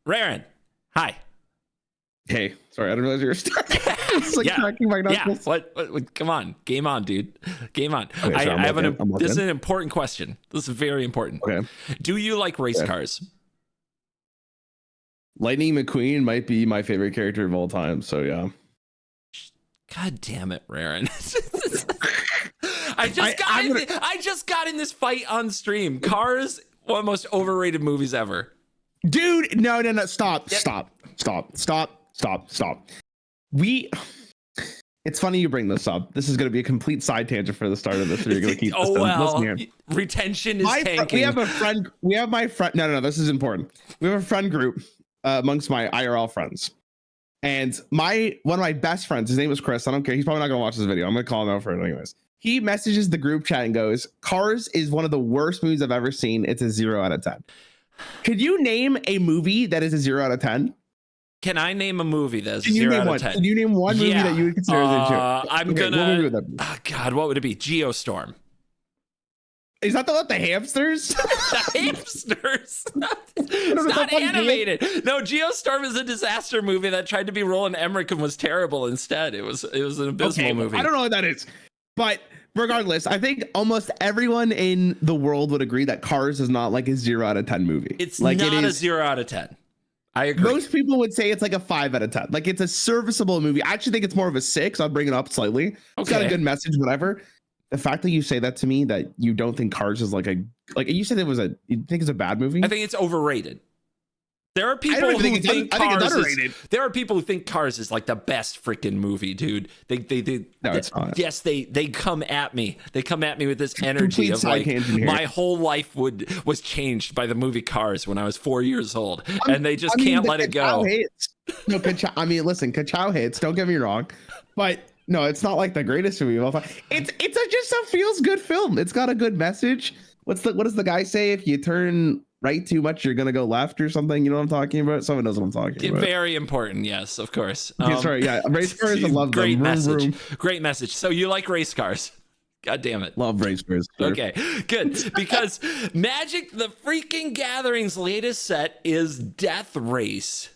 Rarran, hi. Hey, sorry, I didn't realize you were starting. It's like cracking my knuckles. What? Come on, game on, dude. Game on. Okay, I have this is an important question. This is very important. Okay. Do you like race cars? Lightning McQueen might be my favorite character of all time. So yeah. God damn it, Rarran. I just got in this fight on stream. Cars, one of the most overrated movies ever. Dude, no. Stop. It's funny you bring this up. This is going to be a complete side tangent for the start of this. So you're going to keep retention is tanking. We have a friend. We have my friend. No. This is important. We have a friend group amongst my IRL friends. And one of my best friends, his name is Chris. I don't care. He's probably not going to watch this video. I'm going to call him out for it anyways. He messages the group chat and goes, Cars is one of the worst movies I've ever seen. It's a 0 out of 10. Could you name a movie that is a 0 out of 10? Can I name a movie that's 0 out of 10? Can you name one movie that you would consider as a 0? God, what would it be? Geostorm. Is that the what? The hamsters? The hamsters. It's not animated. No, Geostorm is a disaster movie that tried to be Roland Emmerich and was terrible instead. It was an abysmal movie. I don't know what that is. But regardless, I think almost everyone in the world would agree that Cars is not like a 0 out of 10 movie. It's like not a 0 out of 10. I agree. Most people would say it's like a 5 out of 10. Like it's a serviceable movie. I actually think it's more of a 6. I'll bring it up slightly. It's got a good message, whatever. The fact that you say that to me, that you don't think Cars is like you said you think it's a bad movie? I think it's overrated. There are people who think Cars is like the best freaking movie, dude. It's not. Yes, they come at me. They come at me with this energy of like my whole life was changed by the movie Cars when I was 4 years old, and they just can't let it go. No, listen, Ka-chow hits. Don't get me wrong, but no, it's not like the greatest movie of all time. It's just a feels good film. It's got a good message. What does the guy say? If you turn right too much, you're gonna go left or something. You know what I'm talking about? Someone knows what I'm talking about. Very important. Yes, of course. That's right. Yeah, race cars. I love great them. Message. Great message. So you like race cars? God damn it. Love race cars. Sure. Okay, good. Because Magic the freaking Gathering's latest set is Death Race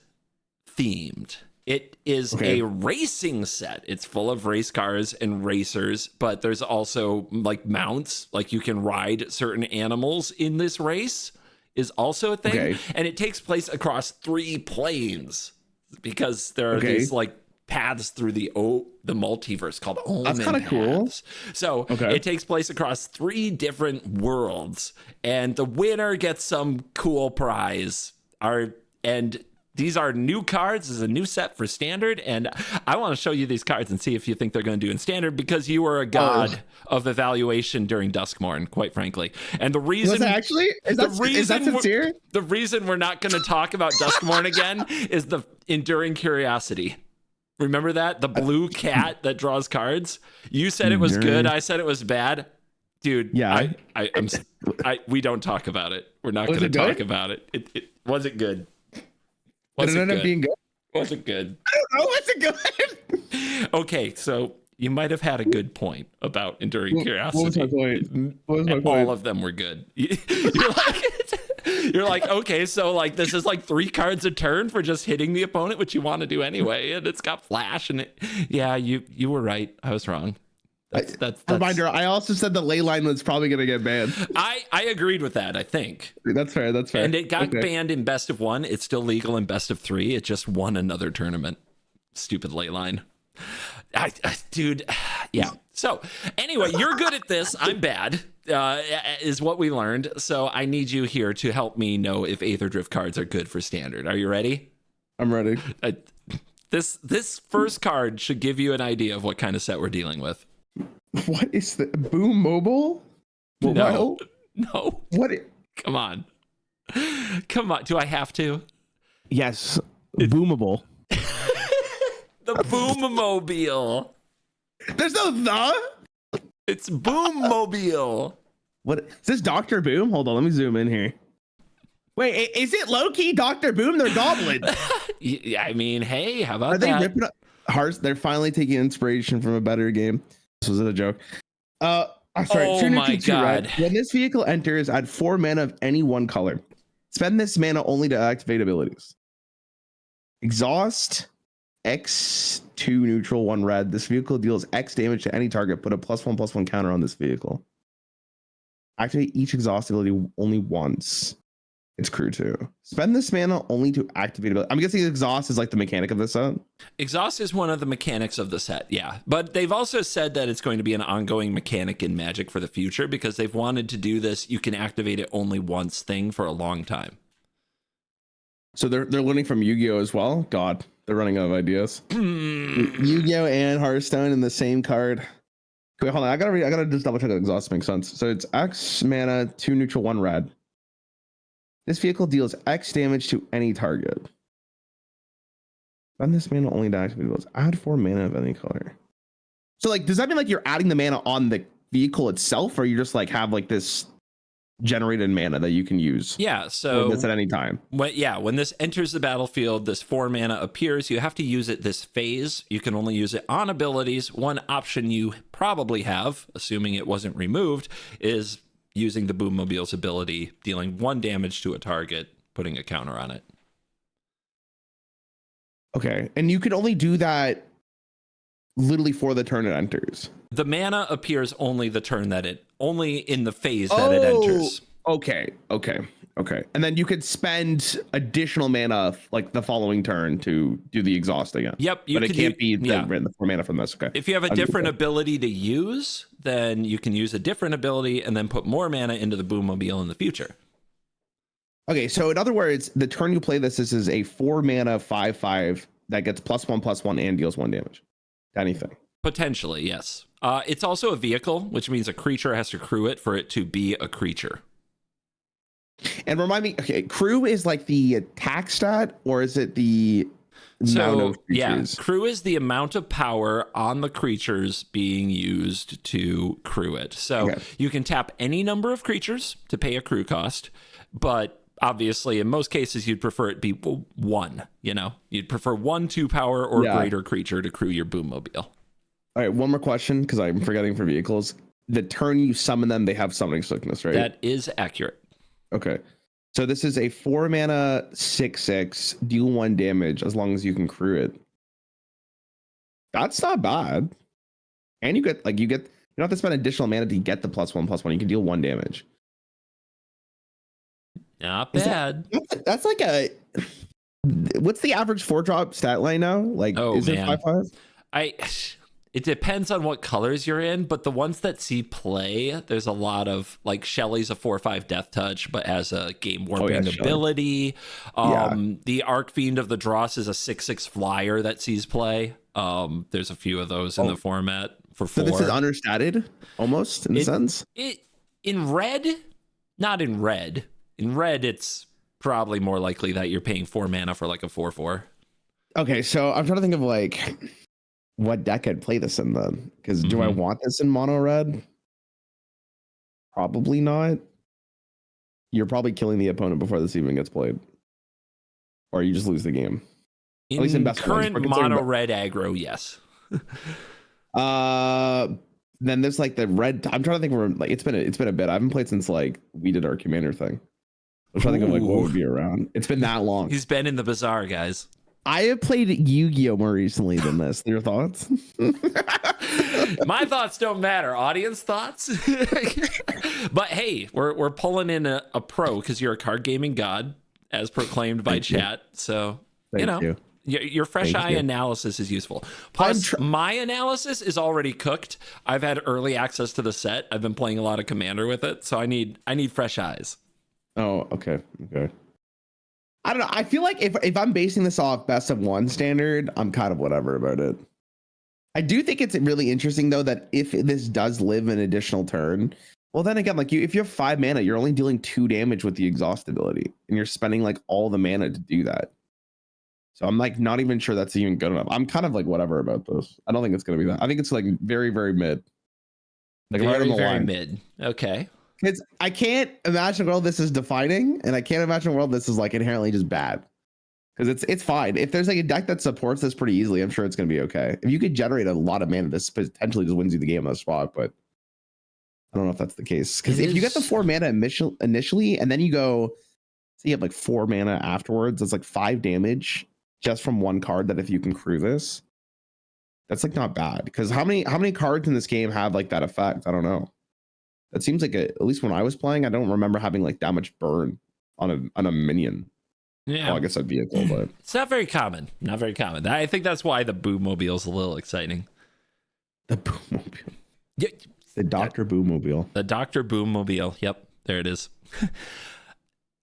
themed. It is a racing set. It's full of race cars and racers, but there's also like mounts, like you can ride certain animals in this race is also a thing. Okay. And it takes place across 3 planes because there are these like paths through the multiverse called Omen. That's kind of cool. So it takes place across 3 different worlds, and the winner gets some cool prize. These are new cards. This is a new set for Standard, and I want to show you these cards and see if you think they're going to do in Standard, because you were a god of evaluation during Duskmorn, quite frankly. And the reason is that sincere? The reason we're not going to talk about Duskmorn again is the enduring curiosity. Remember that? The blue cat that draws cards? You said it was good. I said it was bad. Dude, yeah. We don't talk about it. We're not going to talk about it. It wasn't good. Was it end up being good? Was it good? I don't know. Was it good? Okay, so you might have had a good point about enduring curiosity. What was my point? All of them were good. You're like, okay, so like this is like 3 cards a turn for just hitting the opponent, which you want to do anyway, and it's got flash and you were right. I was wrong. That's reminder. I also said the ley line was probably going to get banned. I agreed with that. I think that's fair. And it got banned in best of 1. It's still legal in best of 3. It just won another tournament. Stupid ley line. Dude. Yeah. So anyway, you're good at this. I'm bad. Is what we learned. So I need you here to help me know if Aetherdrift cards are good for Standard. Are you ready? I'm ready. This first card should give you an idea of what kind of set we're dealing with. What is the Boom Mobile? No. What? Come on. Do I have to? Yes. Boomable. The Boom-mobile. There's no the. It's Boom-mobile. What is this? Dr. Boom? Hold on, let me zoom in here. Wait, is it low-key Dr. Boom? They're goblins. Yeah, I mean, hey, how about that? Are they ripping up hearts? They're finally taking inspiration from a better game. This was a joke. Sorry. Oh my god. When this vehicle enters, add 4 mana of any one color. Spend this mana only to activate abilities. Exhaust X2 neutral 1 red. This vehicle deals X damage to any target. Put a +1/+1 counter on this vehicle. Activate each exhaust ability only once. It's crew 2. Spend this mana only to activate ability. I'm guessing exhaust is like the mechanic of this set. Exhaust is one of the mechanics of the set, yeah. But they've also said that it's going to be an ongoing mechanic in Magic for the future because they've wanted to do this. You can activate it only once thing for a long time. So they're learning from Yu-Gi-Oh as well. God, they're running out of ideas. Yu-Gi-Oh and Hearthstone in the same card. Wait, hold on. I gotta just double check that exhaust makes sense. So it's X mana, 2 neutral, 1 red. This vehicle deals X damage to any target. Spend this mana only to activate abilities. Add 4 mana of any color. So like, does that mean like you're adding the mana on the vehicle itself, or you just like have like this generated mana that you can use? Yeah, so this at any time. When this enters the battlefield, this 4 mana appears. You have to use it this phase. You can only use it on abilities. One option you probably have, assuming it wasn't removed, is using the Boommobile's ability, dealing 1 damage to a target, putting a counter on it. Okay, and you can only do that literally for the turn it enters. The mana appears only in the phase that it enters. Okay. And then you could spend additional mana like the following turn to do the exhaust again. Yep. But it can't be the 4 mana from this. Okay. If you have a different ability to use, then you can use a different ability and then put more mana into the Boommobile in the future. Okay, so in other words, the turn you play this is a 4 mana 5/5 that gets +1/+1 and deals 1 damage to anything. Potentially, yes. It's also a vehicle, which means a creature has to crew it for it to be a creature. And remind me, okay, crew is like the attack stat, or is it the amount of creatures? Yeah, crew is the amount of power on the creatures being used to crew it. So you can tap any number of creatures to pay a crew cost, but obviously in most cases you'd prefer it be 1, you'd prefer 1 2 power or greater creature to crew your Boommobile. All right, one more question because I'm forgetting for vehicles. The turn you summon them, they have summoning sickness, right? That is accurate. Okay. So this is a 4 mana 6/6, deal 1 damage as long as you can crew it. That's not bad. And you don't have to spend additional mana to get the +1/+1. You can deal 1 damage. Not bad. That's like what's the average 4-drop stat line now? Like, is it 5/5? It depends on what colors you're in, but the ones that see play, there's a lot of, like, Shelly's a 4/5 death touch, but has a game warping ability. The Arcfiend of the Dross is a 6/6 flyer that sees play. There's a few of those in the format for 4. So this is understated, almost, in a sense? In red, not in red. In red, it's probably more likely that you're paying 4 mana for, like, a 4/4. Okay, so I'm trying to think of, like, what deck I'd play this in then, because do I want this in mono red? Probably not. You're probably killing the opponent before this even gets played, or you just lose the game. At least in best current mono red aggro, yes. Then there's like the red. I'm trying to think of, like, it's been a bit. I haven't played since like we did our commander thing. I'm trying to think of like what would be around. It's been that long. He's been in the bazaar, guys. I have played Yu-Gi-Oh more recently than this. Your thoughts? My thoughts don't matter. Audience thoughts? But hey, we're pulling in a pro because you're a card gaming god, as proclaimed by chat. So, your fresh eye analysis is useful. Plus, my analysis is already cooked. I've had early access to the set. I've been playing a lot of Commander with it, so I need fresh eyes. Oh, okay. I don't know. I feel like if I'm basing this off best of 1 standard, I'm kind of whatever about it. I do think it's really interesting though that if this does live an additional turn, well then again, like if you have 5 mana, you're only dealing 2 damage with the exhaust ability, and you're spending like all the mana to do that. So I'm like not even sure that's even good enough. I'm kind of like whatever about this. I don't think it's gonna be that. I think it's like very, very mid. Like very, right on the very line. Mid. Okay. I can't imagine a world this is defining, and I can't imagine a world this is like inherently just bad. Because it's fine. If there's like a deck that supports this pretty easily, I'm sure it's going to be okay. If you could generate a lot of mana, this potentially just wins you the game on the spot, but I don't know if that's the case. Because if you get the 4 mana initially, and then you go, so you have like 4 mana afterwards, that's like 5 damage. just from one card that if you can crew this, that's like not bad. Because how many cards in this game have like that effect? I don't know. That seems like at least when I was playing, I don't remember having like that much burn on a minion. Yeah, I guess a vehicle, but it's not very common. Not very common. I think that's why the Boo-mobile is a little exciting. The Boo-mobile. Yeah, the Dr. Boo-mobile. The Dr. Boo-mobile. Yep, there it is.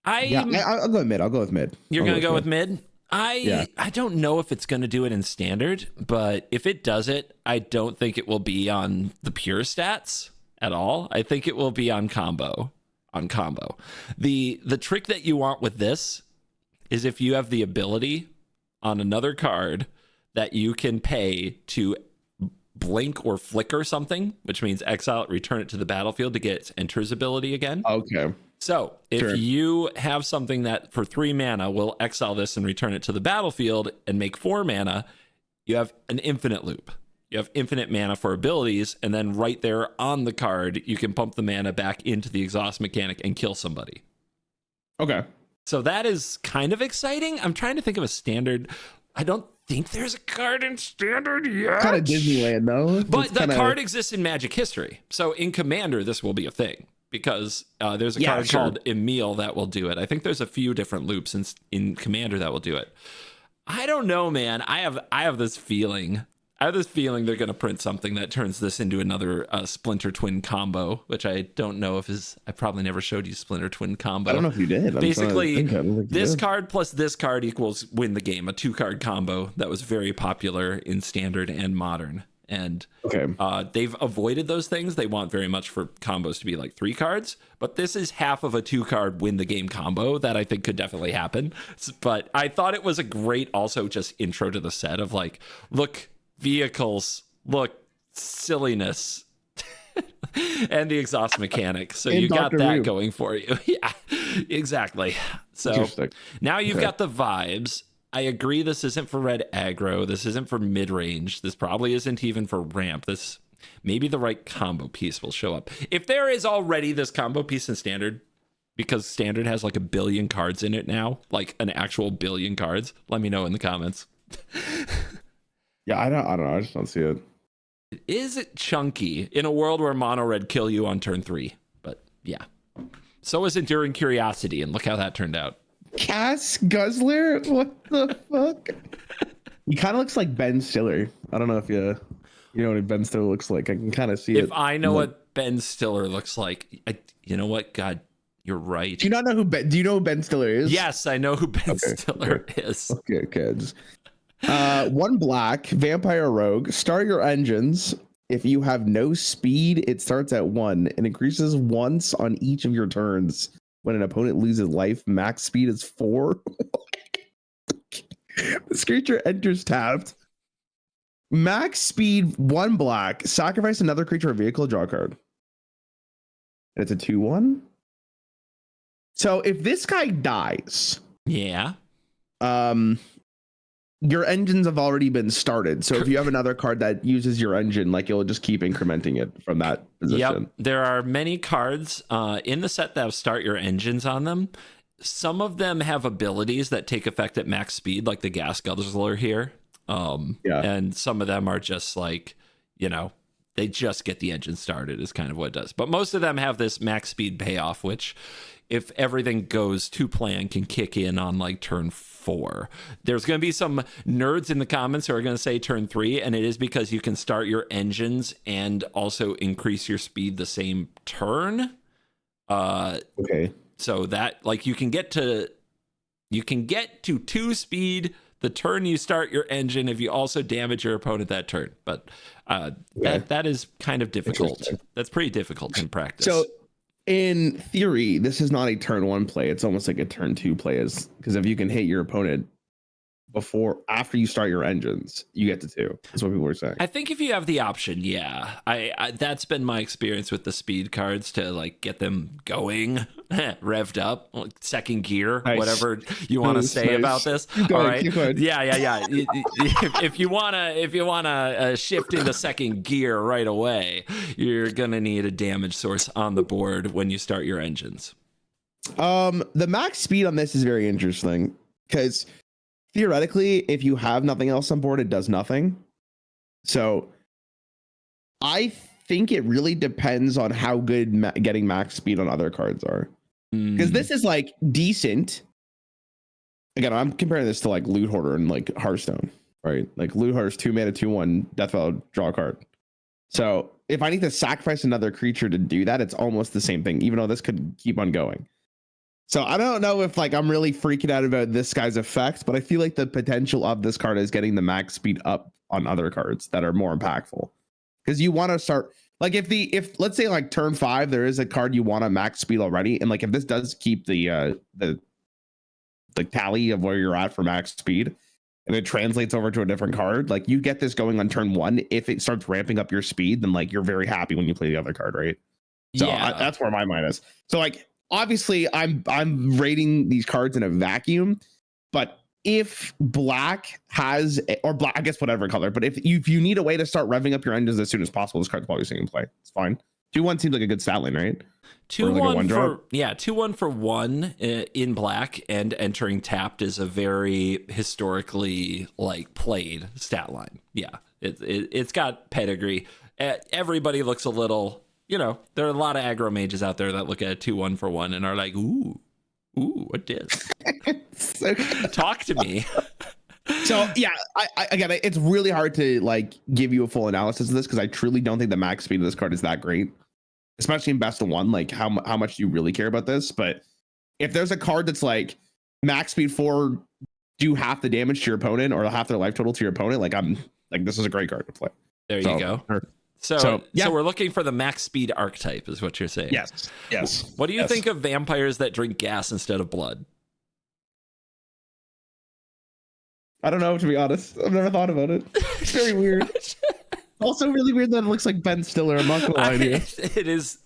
I'll go with mid. I'll go with mid. You're going to go with mid? I don't know if it's going to do it in standard, but if it does it, I don't think it will be on the pure stats at all. I think it will be on combo. The trick that you want with this is if you have the ability on another card that you can pay to blink or flicker something, which means exile it, return it to the battlefield to get its enters ability again. Okay. So if you have something that for 3 mana will exile this and return it to the battlefield and make 4 mana, you have an infinite loop. You have infinite mana for abilities, and then right there on the card, you can pump the mana back into the exhaust mechanic and kill somebody. Okay. So that is kind of exciting. I'm trying to think of a standard. I don't think there's a card in standard yet. Kind of Disneyland, though. But the card exists in Magic history. So in Commander, this will be a thing because there's a card called Emil that will do it. I think there's a few different loops in Commander that will do it. I don't know, man. I have this feeling. they're going to print something that turns this into another Splinter Twin combo, which I don't know if is. I probably never showed you Splinter Twin combo. I don't know if you did. Basically, this card plus this card equals win the game. A 2-card combo that was very popular in Standard and Modern. And they've avoided those things. They want very much for combos to be like 3 cards, but this is half of a 2-card win the game combo that I think could definitely happen. But I thought it was a great also just intro to the set of like, look, vehicles, look, silliness, and the exhaust mechanic. So you got that going for you. Yeah, exactly. So now you've got the vibes. I agree this isn't for red aggro. This isn't for mid-range. This probably isn't even for ramp. This maybe the right combo piece will show up. If there is already this combo piece in standard, because standard has like 1 billion cards in it now, like an actual billion cards, let me know in the comments. Yeah, I don't know. I just don't see it. Is it chunky in a world where mono red kill you on turn 3? But yeah. So is Enduring Curiosity, and look how that turned out. Cass Guzzler? What the fuck? He kind of looks like Ben Stiller. I don't know if you know what Ben Stiller looks like. I can kind of see it. If I know what Ben Stiller looks like, you know what? God, you're right. Do you not know do you know who Ben Stiller is? Yes, I know who Ben Stiller is. Okay, kids. 1 black, Vampire Rogue. Start your engines. If you have no speed, it starts at 1 and increases once on each of your turns. When an opponent loses life, max speed is 4. This creature enters tapped. Max speed 1 black. Sacrifice another creature or vehicle, draw a card. And it's a 2/1. So if this guy dies, your engines have already been started. So if you have another card that uses your engine, like it'll just keep incrementing it from that position. Yep. There are many cards in the set that have start your engines on them. Some of them have abilities that take effect at max speed, like the Gas Guzzler here. And some of them are just like, they just get the engine started is kind of what it does. But most of them have this max speed payoff, which if everything goes to plan can kick in on like turn 4. There's going to be some nerds in the comments who are going to say turn 3, and it is because you can start your engines and also increase your speed the same turn. So that like you can get to 2 speed the turn you start your engine if you also damage your opponent that turn. But that is kind of difficult. That's pretty difficult in practice. So in theory, this is not a turn 1 play. It's almost like a turn 2 play, because if you can hit your opponent after you start your engines, you get to 2. That's what people were saying. I think if you have the option, I that's been my experience with the speed cards to like get them going, revved up, second gear, whatever you want to say about this. All right, yeah. If you wanna shift into second gear right away, you're gonna need a damage source on the board when you start your engines. The max speed on this is very interesting because theoretically, if you have nothing else on board, it does nothing. So I think it really depends on how good getting max speed on other cards are. Because this is like decent. Again, I'm comparing this to like Loot Hoarder and like Hearthstone, right? Like Loot Hoarder's 2-mana, 2/1, Death Valor, draw a card. So if I need to sacrifice another creature to do that, it's almost the same thing, even though this could keep on going. So I don't know if like I'm really freaking out about this guy's effect, but I feel like the potential of this card is getting the max speed up on other cards that are more impactful. Because you want to start like if let's say like turn 5, there is a card you want to max speed already, and like if this does keep the tally of where you're at for max speed, and it translates over to a different card, like you get this going on turn 1. If it starts ramping up your speed, then like you're very happy when you play the other card, right? So yeah. That's where my mind is. So like obviously I'm rating these cards in a vacuum, but if black has, or black, I guess whatever color, but if you need a way to start revving up your engines as soon as possible, this card's probably seeing play. It's fine. 2/1 seems like a good stat line, right? 2/1 for 2/1 for 1 in black and entering tapped is a very historically like played stat line. Yeah, it's got pedigree. Everybody looks a little, there are a lot of aggro mages out there that look at 2/1 for 1 and are like, ooh, what this? So talk to me. So yeah, I again, it's really hard to like give you a full analysis of this because I truly don't think the max speed of this card is that great, especially in best of 1. Like how much do you really care about this? But if there's a card that's like max speed 4, do half the damage to your opponent or half their life total to your opponent, like I'm like this is a great card to play. There you go. So we're looking for the max speed archetype, is what you're saying. Yes. What do you think of vampires that drink gas instead of blood? I don't know, to be honest. I've never thought about it. It's very weird. Also really weird that it looks like Ben Stiller. I'm not gonna lie to you.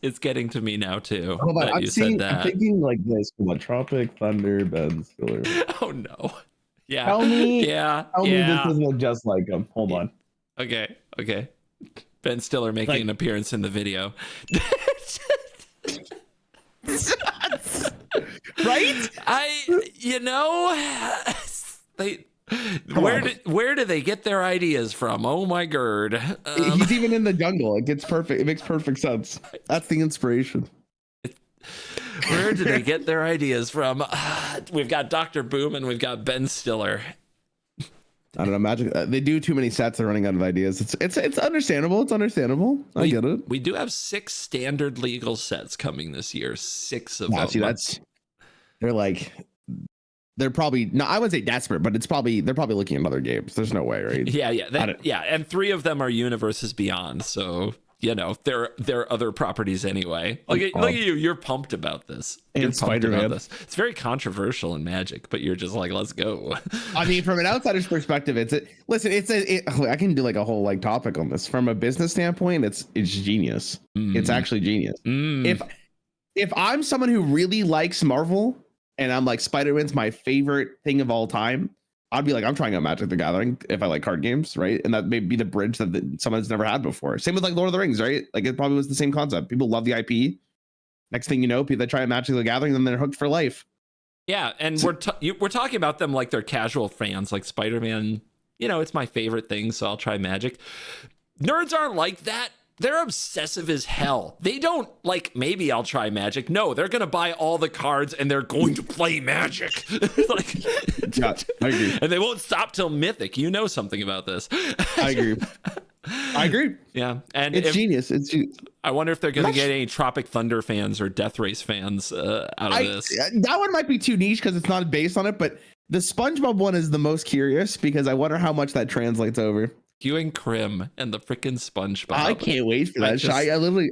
It's getting to me now too. Hold on, I'm thinking like this. Come on, Tropic Thunder, Ben Stiller. Oh no. Yeah. Tell me this doesn't look just like him. Hold on. Okay. Ben Stiller making an appearance in the video. Right? Where do they get their ideas from? Oh my god. He's even in the jungle. It gets perfect. It makes perfect sense. That's the inspiration. Where do they get their ideas from? We've got Dr. Boom and we've got Ben Stiller. I don't know. Magic. They do too many sets. They're running out of ideas. It's understandable. It's understandable. I get it. We do have 6 standard legal sets coming this year. 6 of them. See, they're probably no. I wouldn't say desperate, but they're probably looking at other games. There's no way, right? Yeah. And 3 of them are Universes Beyond. So there are other properties anyway. Look at you. You're pumped about this. And Spider-Man. It's very controversial in Magic, but you're just like, let's go. I mean, from an outsider's perspective, I can do like a whole like topic on this. From a business standpoint, it's genius. It's actually genius. If I'm someone who really likes Marvel and I'm like Spider-Man's my favorite thing of all time, I'd be like, I'm trying out Magic the Gathering if I like card games, right? And that may be the bridge that someone's never had before. Same with like Lord of the Rings, right? Like it probably was the same concept. People love the IP. Next thing you know, people that try out Magic the Gathering, then they're hooked for life. Yeah, and we're talking about them like they're casual fans, like Spider-Man. It's my favorite thing, so I'll try Magic. Nerds aren't like that. They're obsessive as hell. They don't like, maybe I'll try Magic. No, they're going to buy all the cards and they're going to play Magic. Yeah, I agree. And they won't stop till Mythic. You know something about this. I agree. Yeah. And it's genius. I wonder if they're going to get any Tropic Thunder fans or Death Race fans out of this. That one might be too niche because it's not based on it, but the SpongeBob one is the most curious because I wonder how much that translates over. Hugh and Krim and the freaking SpongeBob. I can't wait for that.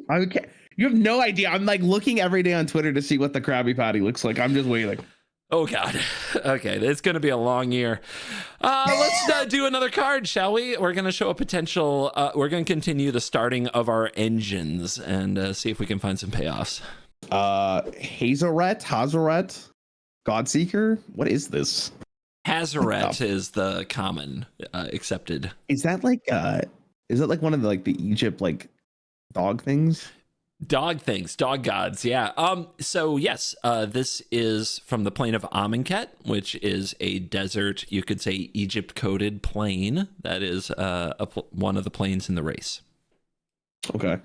I can't. You have no idea. I'm like looking every day on Twitter to see what the Krabby Patty looks like. I'm just waiting. Oh God. Okay, it's going to be a long year. Let's do another card, shall we? We're going to show a potential. We're going to continue the starting of our engines and see if we can find some payoffs. Hazoret, Godseeker. What is this? Hazoret is the common accepted. Is that like one of the like the Egypt like dog things? Dog things, dog gods, yeah. So yes, this is from the plain of Amonkhet, which is a desert, you could say Egypt-coded plain. That is one of the plains in the race. Okay.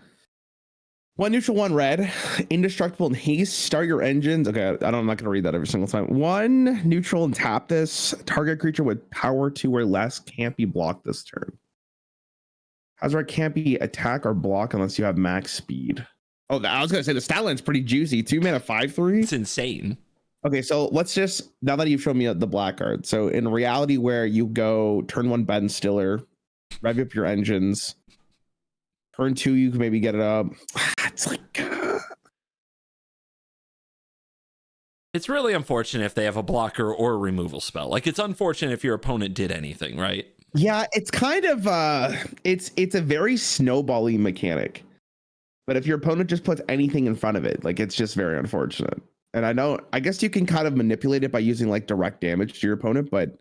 One neutral, one red. Indestructible and haste. Start your engines. Okay, I'm not going to read that every single time. One neutral and tap this. Target creature with power 2 or less can't be blocked this turn. Hazard can't be attack or block unless you have max speed. Oh, I was going to say the stat line's pretty juicy. 2 mana, 5/3. It's insane. Okay, so let's just, now that you've shown me the black card. So in reality, where you go turn 1 Ben Stiller, rev up your engines. Turn 2, you can maybe get it up. It's like... It's really unfortunate if they have a blocker or a removal spell. Like, it's unfortunate if your opponent did anything, right? Yeah, it's kind of it's a very snowball-y mechanic. But if your opponent just puts anything in front of it, like, it's just very unfortunate. And I guess you can kind of manipulate it by using like direct damage to your opponent, but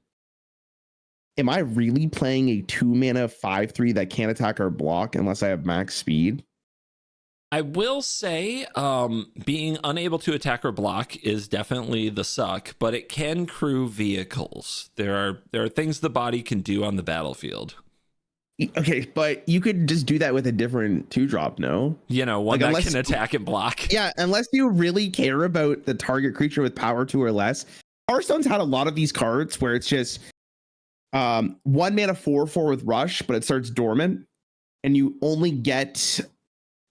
am I really playing a 2 mana 5/3 that can't attack or block unless I have max speed? I will say being unable to attack or block is definitely the suck, but it can crew vehicles. There are things the body can do on the battlefield. Okay, but you could just do that with a different 2-drop, no? You know, one that can attack and block. Yeah, unless you really care about the target creature with power 2 or less. Hearthstone's had a lot of these cards where it's just 1 mana 4/4 with rush, but it starts dormant, and you only get...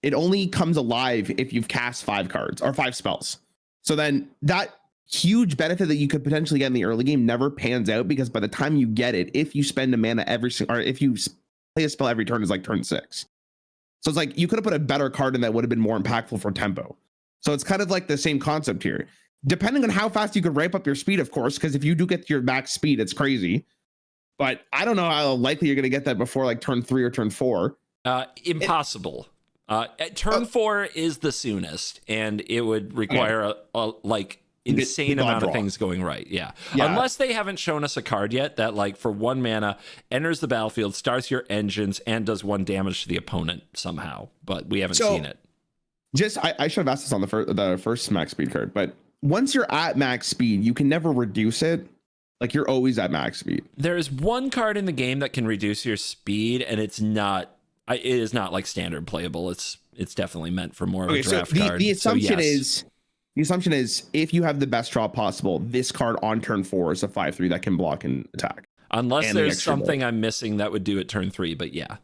It only comes alive if you've cast 5 cards or 5 spells. So then that huge benefit that you could potentially get in the early game never pans out, because by the time you get it, if you spend a mana or if you play a spell every turn, is like turn 6. So it's like you could have put a better card in that would have been more impactful for tempo. So it's kind of like the same concept here. Depending on how fast you could ramp up your speed, of course, because if you do get your max speed, it's crazy. But I don't know how likely you're going to get that before like turn 3 or turn 4. Impossible. Turn 4 is the soonest, and it would require a insane amount of things going right. Yeah. Unless they haven't shown us a card yet that, like, for 1 mana enters the battlefield, starts your engines, and does 1 damage to the opponent somehow. But we haven't seen it. I should have asked this on the first max speed card, but once you're at max speed, you can never reduce it. Like, you're always at max speed. There is one card in the game that can reduce your speed, and it is not like standard playable. It's definitely meant for more of a draft card. The assumption is if you have the best draw possible, this card on turn 4 is a 5/3 that can block and attack. Unless there's something I'm missing that would do it turn 3, but yeah.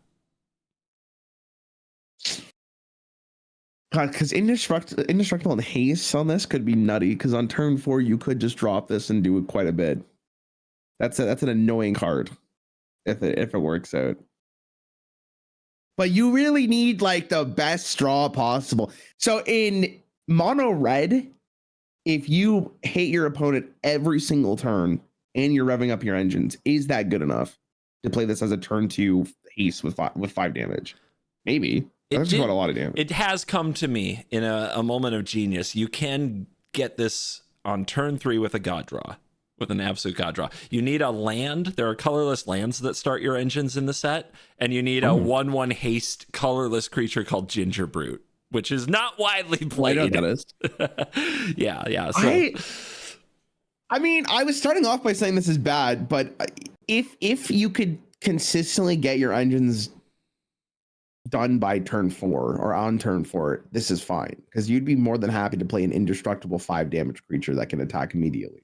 God, because indestructible and haste on this could be nutty, because on turn 4 you could just drop this and do it quite a bit. That's an annoying card if it works out. But you really need like the best draw possible. So in mono red, if you hate your opponent every single turn and you're revving up your engines, is that good enough to play this as a turn 2 haste with 5 damage? Maybe. That's quite a lot of damage. It has come to me in a moment of genius. You can get this on turn 3 with a god draw. With an absolute god draw. You need a land. There are colorless lands that start your engines in the set, and you need a 1/1 haste colorless creature called Ginger Brute, which is not widely played. I know that is. yeah. So. I mean, I was starting off by saying this is bad, but if you could consistently get your engines done by turn 4 or on turn 4, this is fine, because you'd be more than happy to play an indestructible 5 damage creature that can attack immediately.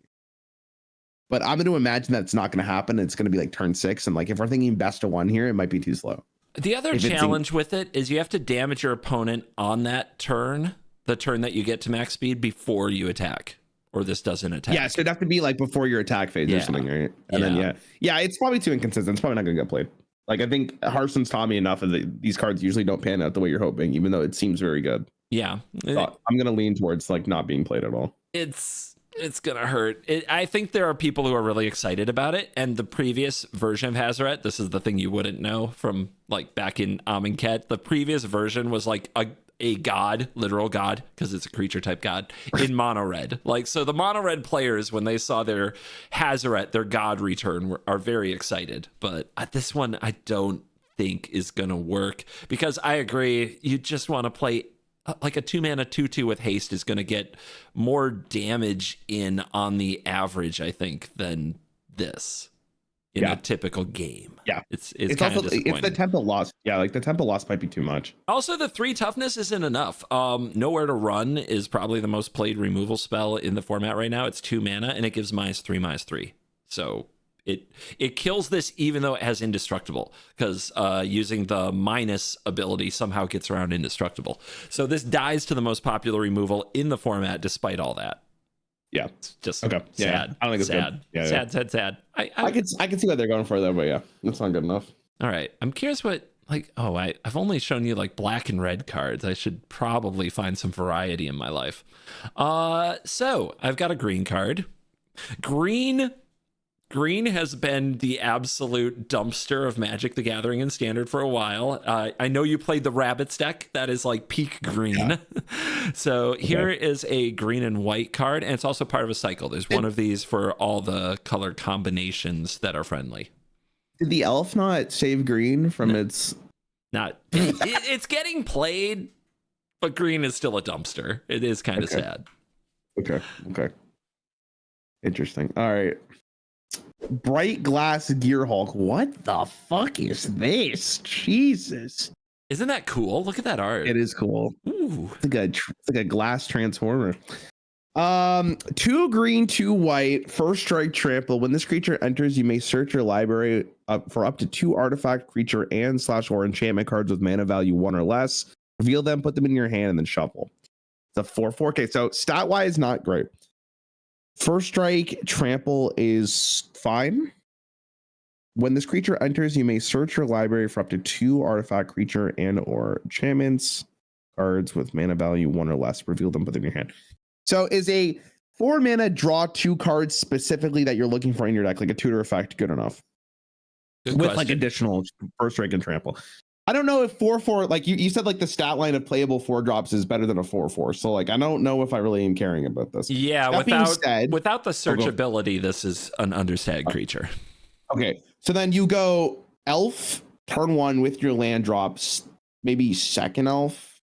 But I'm going to imagine that's not going to happen. It's going to be like turn 6. And like, if we're thinking best of 1 here, it might be too slow. The other challenge with it is you have to damage your opponent on that turn, the turn that you get to max speed, before you attack, or this doesn't attack. Yeah, so it'd have to be like before your attack phase or something, right? And then, it's probably too inconsistent. It's probably not going to get played. Like, I think Hearthstone's taught me enough of these cards usually don't pan out the way you're hoping, even though it seems very good. Yeah. So I'm going to lean towards like not being played at all. It's gonna hurt. I think there are people who are really excited about it, and the previous version of Hazoret, this is the thing you wouldn't know from like back in Amonkhet, the previous version was like a god, literal god, because it's a creature type god, in mono red. Like, so the mono red players, when they saw their Hazoret, their god return, are very excited. But this one I don't think is gonna work, because I agree, you just want to play like a 2-mana 2/2 with haste is going to get more damage in on the average, I think, than this in a typical game. Yeah, it's kind of disappointing. It's the tempo loss. Yeah, like the tempo loss might be too much. Also, the 3 toughness isn't enough. Nowhere to Run is probably the most played removal spell in the format right now. It's 2 mana and it gives -3/-3. So it kills this even though it has Indestructible, because using the minus ability somehow gets around Indestructible. So this dies to the most popular removal in the format despite all that. Yeah, it's just okay. Sad. Yeah, I don't think it's sad. Good. Yeah, sad. I can see what they're going for though, but yeah, that's not good enough. All right, I'm curious what I've only shown you like black and red cards. I should probably find some variety in my life. So I've got a green card. Green has been the absolute dumpster of Magic the Gathering in Standard for a while. I know you played the Rabbits deck. That is like peak green. Yeah. So here is a green and white card, and it's also part of a cycle. There's one of these for all the color combinations that are friendly. Did the elf not save green from its... Not. It's getting played, but green is still a dumpster. It is kind of sad. Okay. Interesting. All right. Bright Glass Gearhulk. What the fuck is this? Jesus. Isn't that cool? Look at that art. It is cool. Ooh. It's like a glass transformer. 2 green, 2 white, first strike trample. When this creature enters, you may search your library for up to 2 artifact, creature, and / or enchantment cards with mana value 1 or less. Reveal them, put them in your hand, and then shuffle. It's a 4/4. So stat wise, not great. First strike trample is fine. When this creature enters, you may search your library for up to 2 artifact, creature, and or enchantments cards with mana value 1 or less. Reveal them, put them in your hand. So is a 4 mana draw 2 cards specifically that you're looking for in your deck, like a tutor effect, good enough? Good with question. Like additional first strike and trample. I don't know if 4/4, like you said, like the stat line of playable 4 drops is better than a 4/4. So like I don't know if I really am caring about this. Yeah, without the searchability, this is an understated creature. Okay, so then you go elf turn 1 with your land drops, maybe second elf,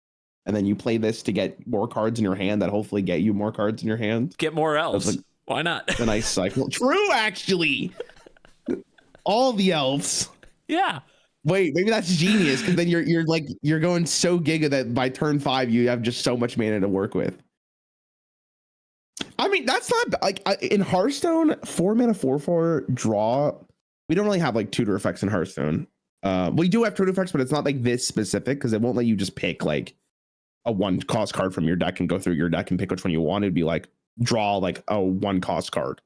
and then you play this to get more cards in your hand that hopefully get you more cards in your hand. Get more elves. Like, why not? A nice cycle. True, actually. All the elves. Yeah. Wait, maybe that's genius, because then you're going so giga that by turn 5 you have just so much mana to work with. I mean, that's not like in Hearthstone, 4 mana 4/4 draw. We don't really have like tutor effects in Hearthstone. We do have tutor effects, but it's not like this specific, because it won't let you just pick like a 1 cost card from your deck and go through your deck and pick which one you want. It'd be like draw like a 1 cost card.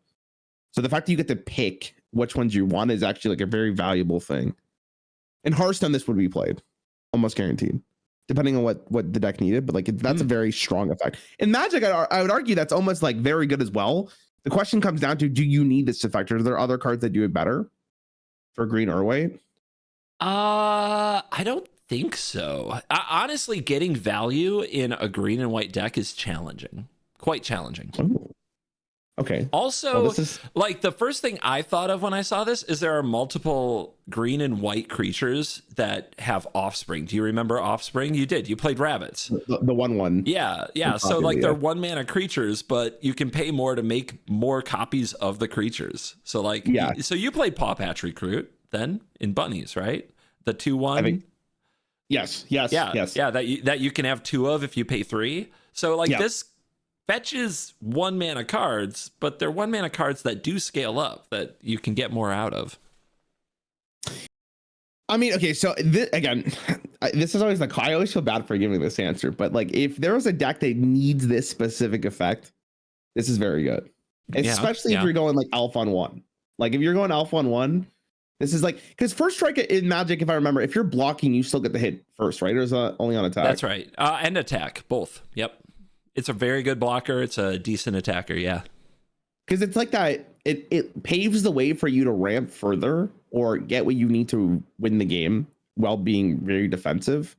So the fact that you get to pick which ones you want is actually like a very valuable thing. In Hearthstone, this would be played, almost guaranteed, depending on what the deck needed. But like that's a very strong effect. In Magic, I would argue that's almost like very good as well. The question comes down to: do you need this effect, or are there other cards that do it better for green or white? I don't think so. Honestly, getting value in a green and white deck is challenging, quite challenging. Oh. Okay. Also, like the first thing I thought of when I saw this is there are multiple green and white creatures that have Offspring. Do you remember Offspring? You did. You played Rabbits. The 1/1. Yeah. So like they're 1 mana creatures, but you can pay more to make more copies of the creatures. So like, so you played Paw Patch Recruit then in Bunnies, right? The 2/1. Yes. Yeah. That you can have 2 of if you pay 3. So like this fetches 1 mana cards, but they're 1 mana cards that do scale up, that you can get more out of. I mean, okay, so this is always like, I always feel bad for giving this answer, but like if there was a deck that needs this specific effect, this is very good. Especially if you're going like Elf on 1. Like if you're going Elf on 1, this is like, because first strike in Magic, if I remember, if you're blocking, you still get the hit first, right? Or is that only on attack? That's right. And attack, both. Yep. It's a very good blocker. It's a decent attacker, yeah. Because it's like that, it paves the way for you to ramp further or get what you need to win the game while being very defensive.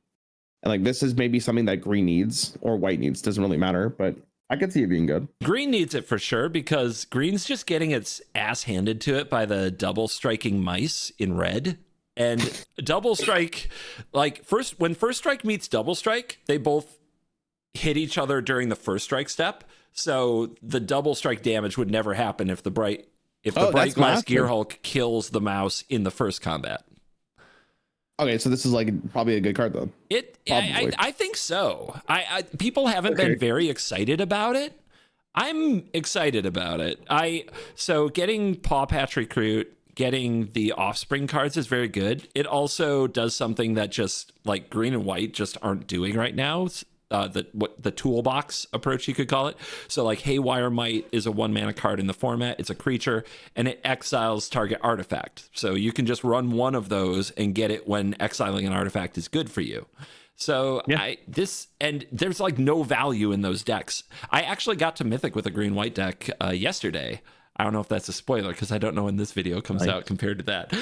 And like this is maybe something that green needs or white needs, doesn't really matter, but I could see it being good. Green needs it for sure, because green's just getting its ass handed to it by the double striking mice in red. And double strike, like when first strike meets double strike, they both hit each other during the first strike step. So the double strike damage would never happen if the bright glass Gear Hulk kills the mouse in the first combat. Okay, so this is like probably a good card though. I think so. People haven't been very excited about it. I'm excited about it. So getting Paw Patch Recruit, getting the Offspring cards is very good. It also does something that just like green and white just aren't doing right now. The toolbox approach, you could call it. So like Haywire Might is a 1-mana card in the format. It's a creature and it exiles target artifact. So you can just run one of those and get it when exiling an artifact is good for you. So there's like no value in those decks. I actually got to Mythic with a green white deck yesterday. I don't know if that's a spoiler because I don't know when this video comes out compared to that.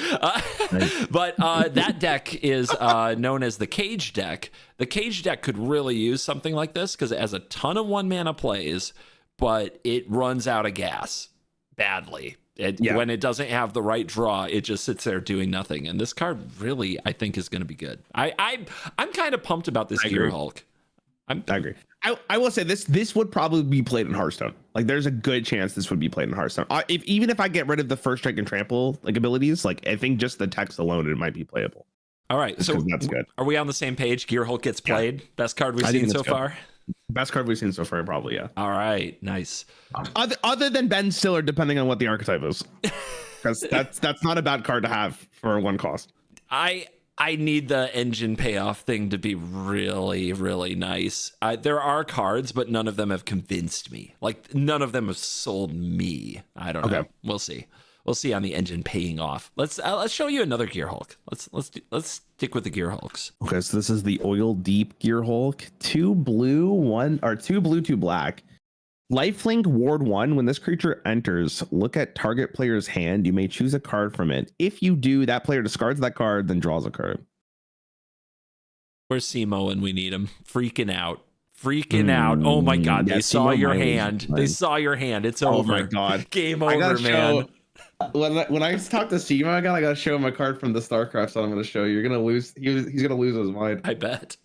But that deck is known as the Cage deck. The Cage deck could really use something like this because it has a ton of 1-mana plays, but it runs out of gas badly. When it doesn't have the right draw, it just sits there doing nothing. And this card really, I think, is going to be good. I'm kind of pumped about this Gear Hulk. I agree. I will say this would probably be played in Hearthstone. Like there's a good chance this would be played in Hearthstone. Even if I get rid of the first strike and trample like abilities, like I think just the text alone it might be playable. All right, so that's good. Are we on the same page? Gear Hulk gets played. Yeah. Best card we've seen so far. Best card we've seen so far, probably. Yeah. All right, nice. Other than Ben Stiller, depending on what the archetype is, because that's not a bad card to have for 1 cost. I need the engine payoff thing to be really, really nice. There are cards, but none of them have convinced me. Like none of them have sold me. I don't know. We'll see. We'll see on the engine paying off. Let's show you another Gear Hulk. Let's stick with the Gear Hulks. Okay, so this is the Oil Deep Gear Hulk. 2 blue, 2 black. Lifelink Ward 1. When this creature enters, look at target player's hand. You may choose a card from it. If you do, that player discards that card, then draws a card. Where's Simo when we need him? Freaking out. Oh my God. They saw your hand. They saw your hand. It's over. Oh my God. Game over, man. When I talk to Simo again, I gotta show him a card from the StarCraft set I'm gonna show you. You're gonna lose. He's gonna lose his mind. I bet.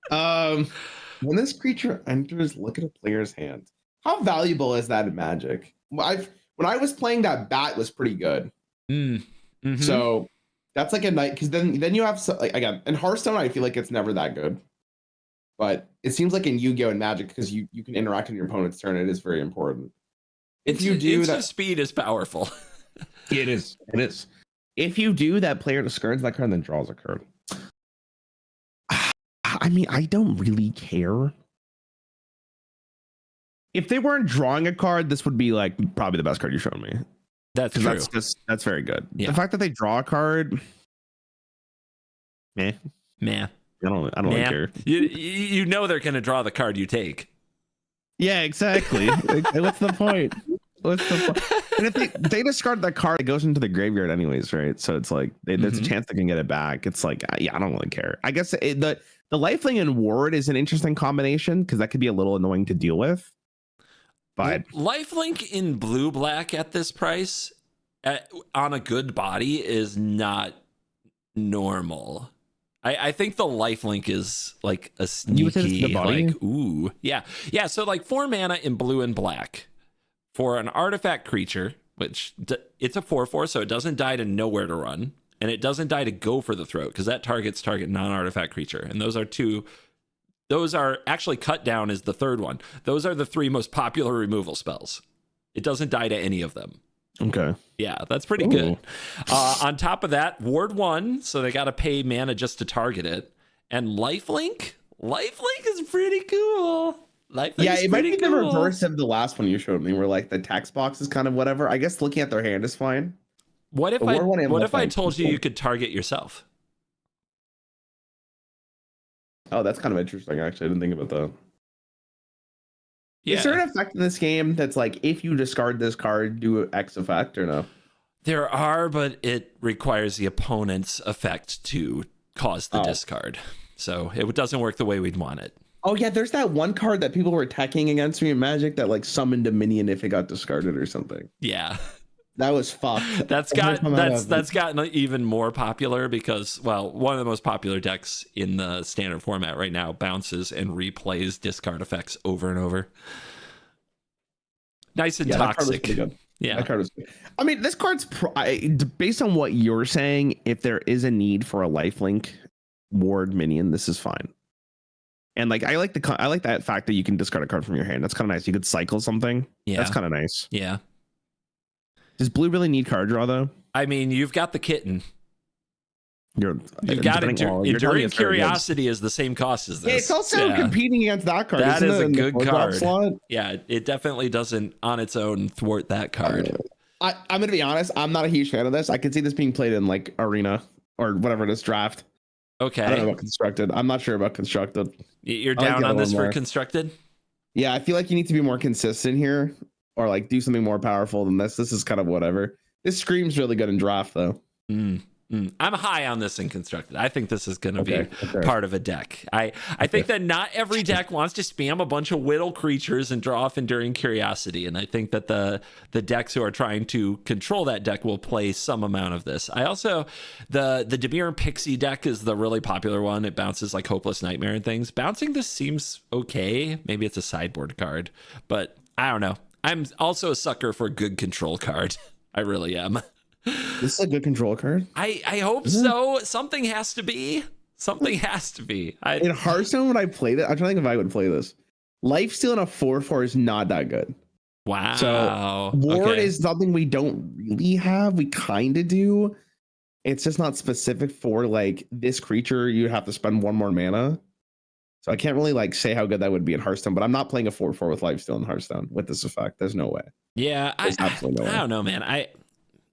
When this creature enters, look at a player's hand. How valuable is that in Magic? When I was playing that, bat was pretty good. Mm-hmm. So that's like a night because then you have again in Hearthstone. I feel like it's never that good, but it seems like in Yu-Gi-Oh and Magic because you can interact in your opponent's turn. It is very important. If you do that, speed is powerful. It is. If you do, that player discards that card and then draws a card. I mean, I don't really care. If they weren't drawing a card, this would be like probably the best card you showed me. That's true. That's very good. Yeah. The fact that they draw a card, meh. I don't really care. You know they're gonna draw the card you take. Yeah, exactly. What's the point? And if they discard that card, it goes into the graveyard anyways, right? So it's like there's a chance they can get it back. It's like I don't really care. I guess the Lifelink and Ward is an interesting combination because that could be a little annoying to deal with. But Lifelink in blue-black at this price on a good body is not normal. I think the Lifelink is like a sneaky, like, ooh. Yeah. So like 4 mana in blue and black for an artifact creature, which it's a 4/4, so it doesn't die to nowhere to run, and it doesn't die to go for the throat because that target non-artifact creature. And those are actually cut down is the third one. Those are the 3 most popular removal spells. It doesn't die to any of them. Okay. Yeah, that's pretty good. On top of that, Ward 1, so they got to pay mana just to target it. And Lifelink is pretty cool. It might be the reverse of the last one you showed me, where like the text box is kind of whatever. I guess looking at their hand is fine. What if I told you could target yourself? Oh, that's kind of interesting. Actually, I didn't think about that. Yeah. Is there an effect in this game that's like if you discard this card, do X effect or no? There are, but it requires the opponent's effect to cause the discard. So it doesn't work the way we'd want it. Oh yeah, there's that one card that people were attacking against me in Magic that like summoned a minion if it got discarded or something. Yeah. That was fucked. That's gotten even more popular because, well, one of the most popular decks in the standard format right now bounces and replays discard effects over and over. Nice and toxic. Yeah, that card was good. I mean, this card's based on what you're saying. If there is a need for a lifelink ward minion, this is fine. And like, I like that fact that you can discard a card from your hand. That's kind of nice. You could cycle something. Yeah, that's kind of nice. Yeah. Does blue really need card draw though? I mean, you've got the kitten. You've got Enduring Curiosity is the same cost as this. Yeah, it's also competing against that card. That is a good card. Yeah, it definitely doesn't on its own thwart that card. I'm going to be honest. I'm not a huge fan of this. I could see this being played in like Arena or whatever it is, Draft. Okay. I don't know about Constructed. I'm not sure about Constructed. You're down on this for Constructed? Yeah, I feel like you need to be more consistent here or like do something more powerful than this. This is kind of whatever. This screams really good in Draft though. I'm high on this in Constructed. I think this is going to be part of a deck. I think that not every deck wants to spam a bunch of whittle creatures and draw off Enduring Curiosity, and I think that the decks who are trying to control that deck will play some amount of this. I also the Dimir and Pixie deck is the really popular one. It bounces like Hopeless Nightmare and things. Bouncing this seems okay. Maybe it's a sideboard card, but I don't know. I'm also a sucker for a good control card. I really am. This is a good control card. I hope so. Something has to be. Something has to be. In Hearthstone, when I played it, I'm trying to think if I would play this. Lifesteal in a 4/4 is not that good. Wow. So Ward is something we don't really have. We kind of do. It's just not specific for like this creature. You have to spend one more mana. So I can't really like say how good that would be in Hearthstone, but I'm not playing a 4/4 with Lifesteal in Hearthstone with this effect. There's no way. Yeah, absolutely no way. I don't know, man.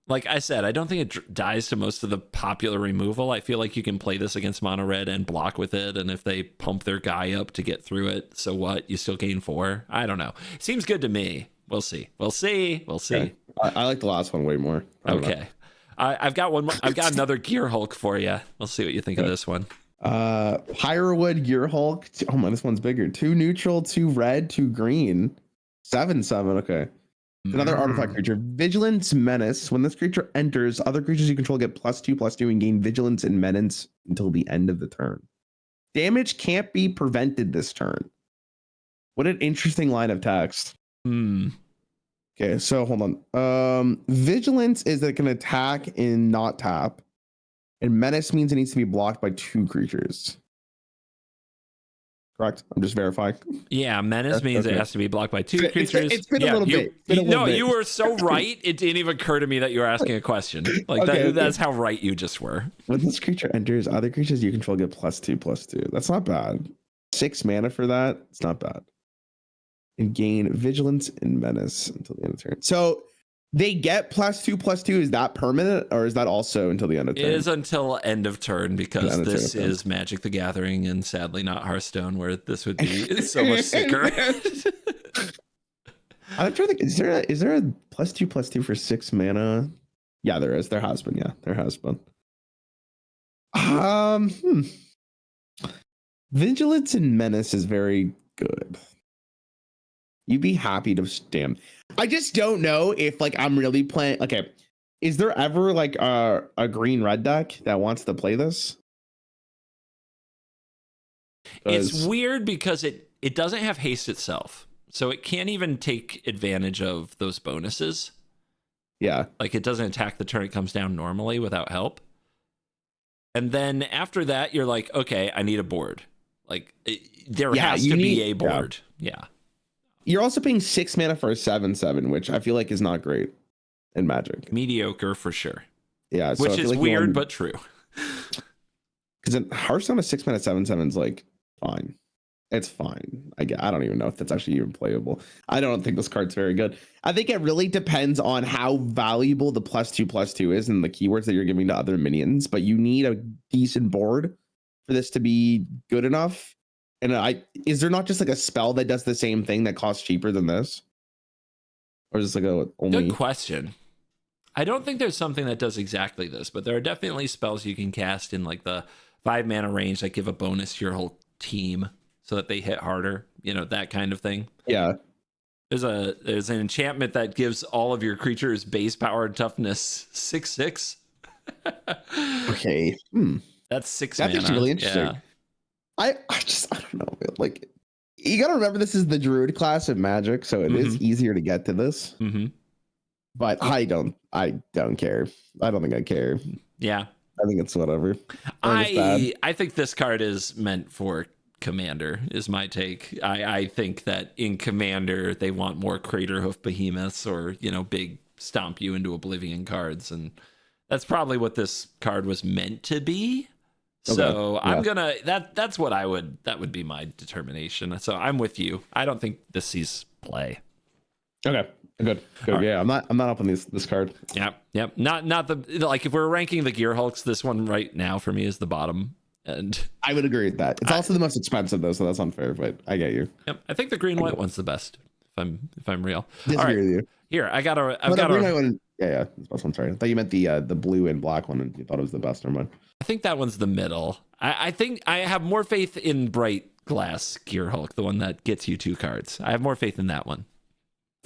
Like I said, I don't think it dies to most of the popular removal. I feel like you can play this against mono red and block with it, and if they pump their guy up to get through it, so what? You still gain 4. I don't know. Seems good to me. We'll see. Okay. I like the last one way more. Okay. I've got one more. I've got another Gear Hulk for you. We'll see what you think of this one. Pyrowood Gear Hulk. Oh man, this one's bigger. 2 neutral, 2 red, 2 green. 7/7. Okay. Another artifact creature. Vigilance Menace. When this creature enters, other creatures you control get +2/+2 and gain Vigilance and Menace until the end of the turn. Damage can't be prevented this turn. What an interesting line of text. Okay, so hold on. Vigilance is that it can attack and not tap. And Menace means it needs to be blocked by 2 creatures. Correct? I'm just verifying. Yeah, Menace means it has to be blocked by 2 creatures. It's been a little bit. You were so right. It didn't even occur to me that you were asking a question. Like that's how right you just were. When this creature enters, other creatures you control get +2/+2. That's not bad. 6 mana for that. It's not bad. And gain Vigilance and Menace until the end of the turn. So they get +2/+2. Is that permanent or is that also until the end of turn? It is until end of turn because this is Magic the Gathering and sadly not Hearthstone, where this would be so much sicker. I'm trying to think. Is there a +2/+2 for 6 mana? Yeah, there is. There has been. Yeah, there has been. Vigilance and Menace is very good. You'd be happy to stand. I just don't know if like I'm really playing. Okay, is there ever like a green red deck that wants to play this? It's weird because it doesn't have haste itself, so it can't even take advantage of those bonuses. Yeah, like it doesn't attack the turn it comes down normally without help. And then after that, you're like, okay, I need a board. Like there has to be a board. Yeah. You're also paying 6 mana for a 7/7, which I feel like is not great in Magic. Mediocre for sure. Yeah, so which is like weird but true. Because in Hearthstone, a 6 mana 7/7 is like fine. It's fine. I don't even know if that's actually even playable. I don't think this card's very good. I think it really depends on how valuable the +2/+2 is and the keywords that you're giving to other minions. But you need a decent board for this to be good enough. And is there not just like a spell that does the same thing that costs cheaper than this? Or is this like a only... Good question. I don't think there's something that does exactly this, but there are definitely spells you can cast in like the 5 mana range that give a bonus to your whole team so that they hit harder, that kind of thing. Yeah. there's an enchantment that gives all of your creatures base power and toughness 6/6. Okay. That's 6 That's mana. actually really interesting. Yeah. I don't know, man. Like, you gotta remember this is the druid class of Magic, so it is easier to get to this. But I don't care. I don't think I care. Yeah. I think it's whatever. I think this card is meant for Commander, is my take. I think that in Commander they want more Craterhoof Behemoths or, big stomp you into oblivion cards, and that's probably what this card was meant to be. So I'm gonna that would be my determination. So I'm with you. I don't think this sees play. Okay. Good. Right. Yeah, I'm not up on this card. Yep. Not the, like, if we're ranking the Gear Hulks, this one right now for me is the bottom. And I would agree with that. It's also the most expensive though, so that's unfair, but I get you. Yep. I think the green white one's the best, if I'm real. Disagree with you. Here, I've got a green white one. Yeah, that's the best one. Sorry. I thought you meant the blue and black one and you thought it was the best one. I think that one's the middle. I think I have more faith in Bright Glass Gear Hulk, the one that gets you 2 cards. I have more faith in that one.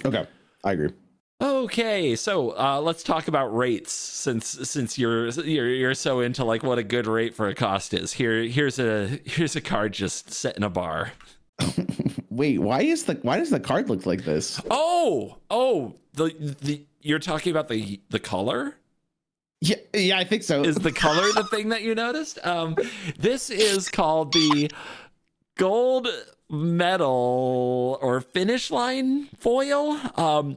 Okay. I agree. Okay, so let's talk about rates, since you're so into like what a good rate for a cost is. Here's a card just set in a bar. Wait, why does the card look like this? The you're talking about the color? Yeah, I think so. Is the color the thing that you noticed? This is called the gold medal or finish line foil.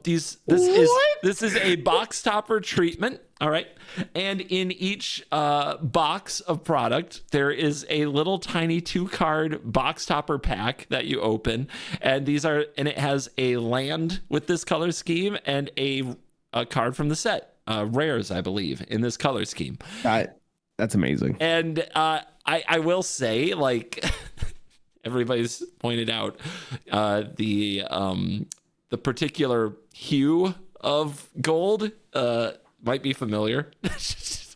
This is a box topper treatment. All right, and in each box of product there is a little tiny 2-card box topper pack that you open, and it has a land with this color scheme and a card from the set, rares, I believe, in this color scheme. That's amazing. And I will say, like, everybody's pointed out, the particular hue of gold might be familiar. It's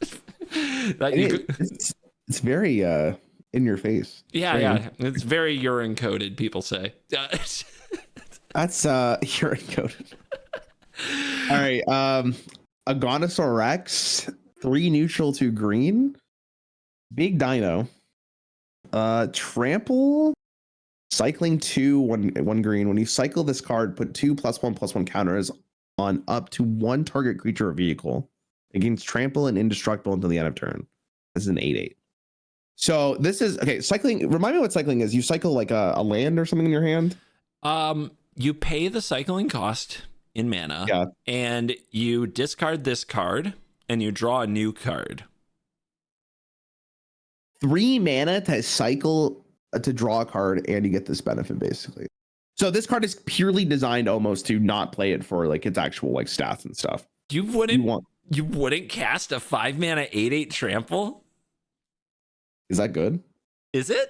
very in your face. Yeah. It's very urine coated, people say. That's urine coated. All right. Agonosaur Rex, 3 neutral, 2 green. Big Dino. Trample. Cycling 2, 1 green. When you cycle this card, put 2+1/+1 counters on up to 1 target creature or vehicle. It gains trample and indestructible until the end of turn. This is an 8/8. So this is okay. Cycling. Remind me what cycling is. You cycle like a land or something in your hand. You pay the cycling cost in mana, and you discard this card, and you draw a new card. 3 mana to cycle to draw a card, and you get this benefit basically. So this card is purely designed almost to not play it for like its actual like stats and stuff. You wouldn't cast a 5 mana 8/8 trample? Is that good? Is it?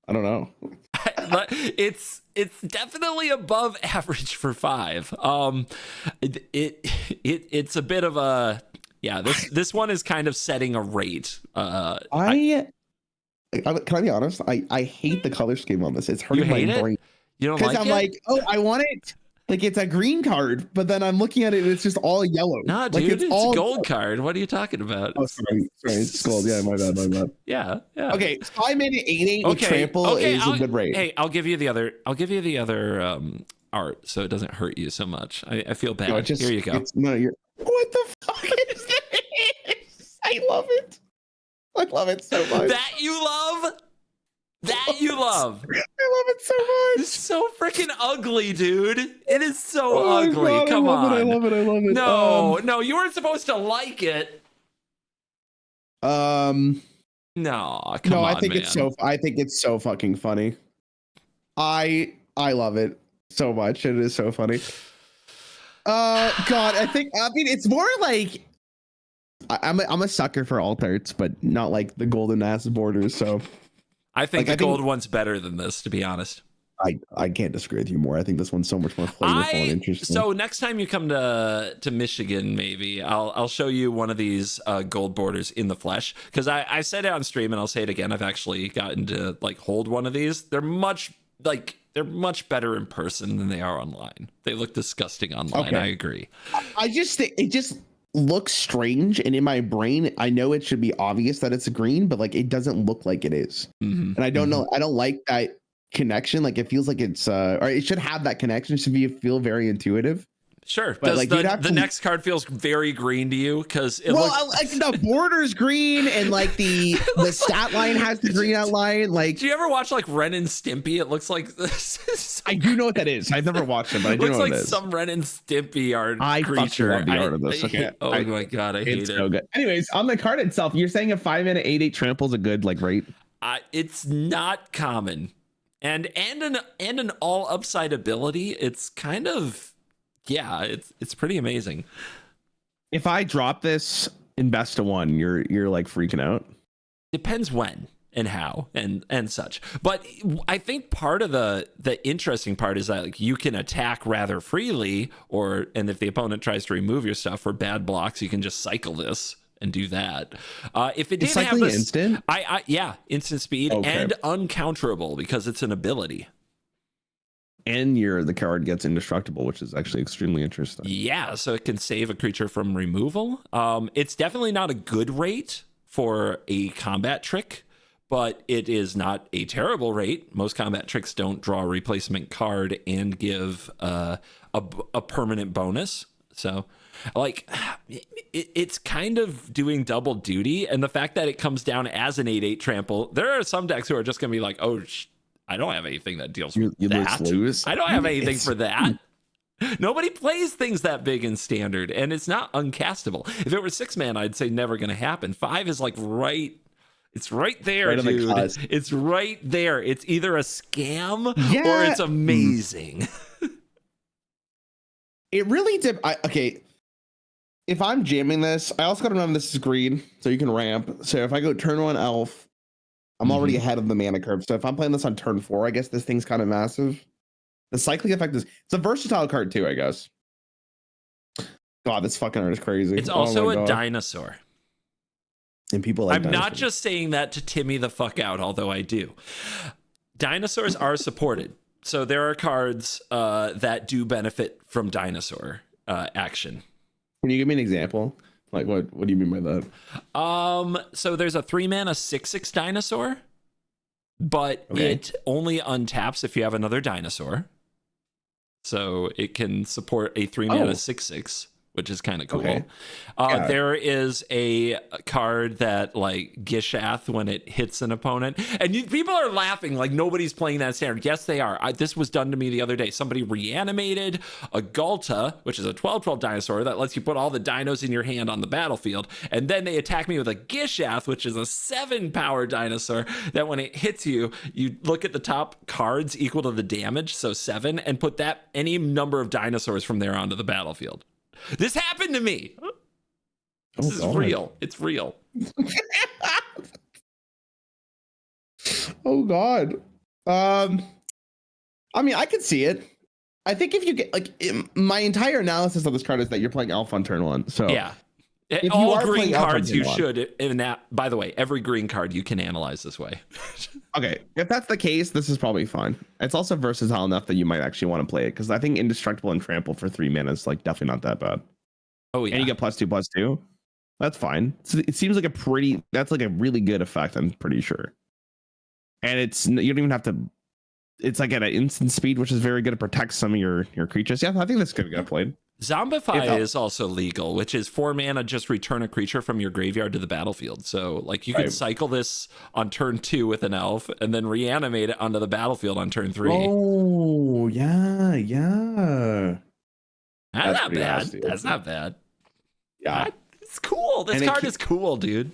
I don't know. It's definitely above average for 5. It's a bit of a this one is kind of setting a rate. Can I be honest? I hate the color scheme on this. It's hurting my brain. You don't like it? Because I'm like, oh, I want it. Like, it's a green card, but then I'm looking at it and it's just all yellow. Nah, dude, it's all a gold card. What are you talking about? Oh, sorry. It's gold. Yeah, my bad. Yeah. Okay, 5 mana 8/8 with trample is a good rate. Hey, I'll give you the other art so it doesn't hurt you so much. I feel bad. No, here you go. What the fuck is this? I love it. I love it so much. That you love? That you love. I love it so much. It's so freaking ugly, dude. It is so ugly. God, Come on. I love it. No, you weren't supposed to like it. No, come on, I think it's so fucking funny. I love it so much. It is so funny. God, I mean it's more like I'm a sucker for alt arts, but not like the golden ass borders. So I think the gold one's better than this, to be honest. I can't disagree with you more. I think this one's so much more flavorful and interesting. So next time you come to Michigan, maybe I'll show you one of these gold borders in the flesh, because I said it on stream and I'll say it again. I've actually gotten to like hold one of these. They're much like they're much better in person than they are online. They look disgusting online. Okay. I agree. I just think it just looks strange, and in my brain, I know it should be obvious that it's green, but like it doesn't look like it is. And I don't know. I don't like that connection. Like it feels like it's or it should have that connection. It should feel very intuitive. Sure. But Does like the next card feels very green to you? Because like the border's green and like the stat line has the green outline. Like, do you ever watch like Ren and Stimpy? It looks like this. I do know what that is. I've never watched it, but I do know what it is. Some Ren and Stimpy art creature. I love the art of this. Okay. My god, I hate it. So good. Anyways, on the card itself, you're saying a 5-mana 8/8 trample is a good like rate? It's not common, and an all upside ability. It's kind of. Yeah, it's pretty amazing. If I drop this in best of one, you're like freaking out. Depends when and how and such. But I think part of the interesting part is that like you can attack rather freely, and if the opponent tries to remove your stuff for bad blocks, you can just cycle this and do that. If it didn't have this, instant, instant speed and uncounterable because it's an ability. And the card gets indestructible, which is actually extremely interesting. Yeah, so it can save a creature from removal. It's definitely not a good rate for a combat trick, but it is not a terrible rate. Most combat tricks don't draw a replacement card and give a permanent bonus. So, like, it's kind of doing double duty. And the fact that it comes down as an 8/8 trample, there are some decks who are just going to be like, oh, I don't have anything that deals with that. Lose. I don't have anything for that. Nobody plays things that big in standard, and it's not uncastable. If it were 6-man, I'd say never going to happen. 5 is like it's right there, dude. It's right there. It's either a scam or it's amazing. It really did. Okay. If I'm jamming this, I also got to remember this is green, so you can ramp. So if I go turn 1 elf, I'm already ahead of the mana curve. So if I'm playing this on turn 4, I guess this thing's kind of massive. The cycling effect it's a versatile card too, I guess. God, this fucking art is crazy. It's also a dinosaur. And people like I'm not just saying that to Timmy the fuck out, although I do. Dinosaurs are supported. So there are cards that do benefit from dinosaur action. Can you give me an example? Like what do you mean by that? So there's a 3-mana 6/6 dinosaur, but it only untaps if you have another dinosaur. So it can support a 3-mana 6/6, which is kind of cool. Okay. There is a card that like Gishath when it hits an opponent, and people are laughing like nobody's playing that standard. Yes, they are. This was done to me the other day. Somebody reanimated a Galta, which is a 12/12 dinosaur that lets you put all the dinos in your hand on the battlefield, and then they attack me with a Gishath, which is a 7-power dinosaur that when it hits you, you look at the top cards equal to the damage, so 7, and put that any number of dinosaurs from there onto the battlefield. This happened to me. This is real. It's real. Oh God. I mean, I could see it. I think if you get my entire analysis of this card is that you're playing elf on turn 1. So yeah, all green cards you should. In that, by the way, every green card you can analyze this way. Okay, if that's the case, this is probably fine. It's also versatile enough that you might actually want to play it because I think indestructible and trample for 3 mana is like definitely not that bad. Oh yeah, and you get +2/+2. That's fine. So it seems like that's like a really good effect. I'm pretty sure. And you don't even have to. It's like at an instant speed, which is very good to protect some of your creatures. Yeah, I think that's good to get played. Zombify is also legal, which is 4 mana, just return a creature from your graveyard to the battlefield. So like you could cycle this on turn 2 with an elf and then reanimate it onto the battlefield on turn 3. Oh, yeah. That's not bad. Nasty. That's not bad. Yeah. It's cool. This card is cool, dude.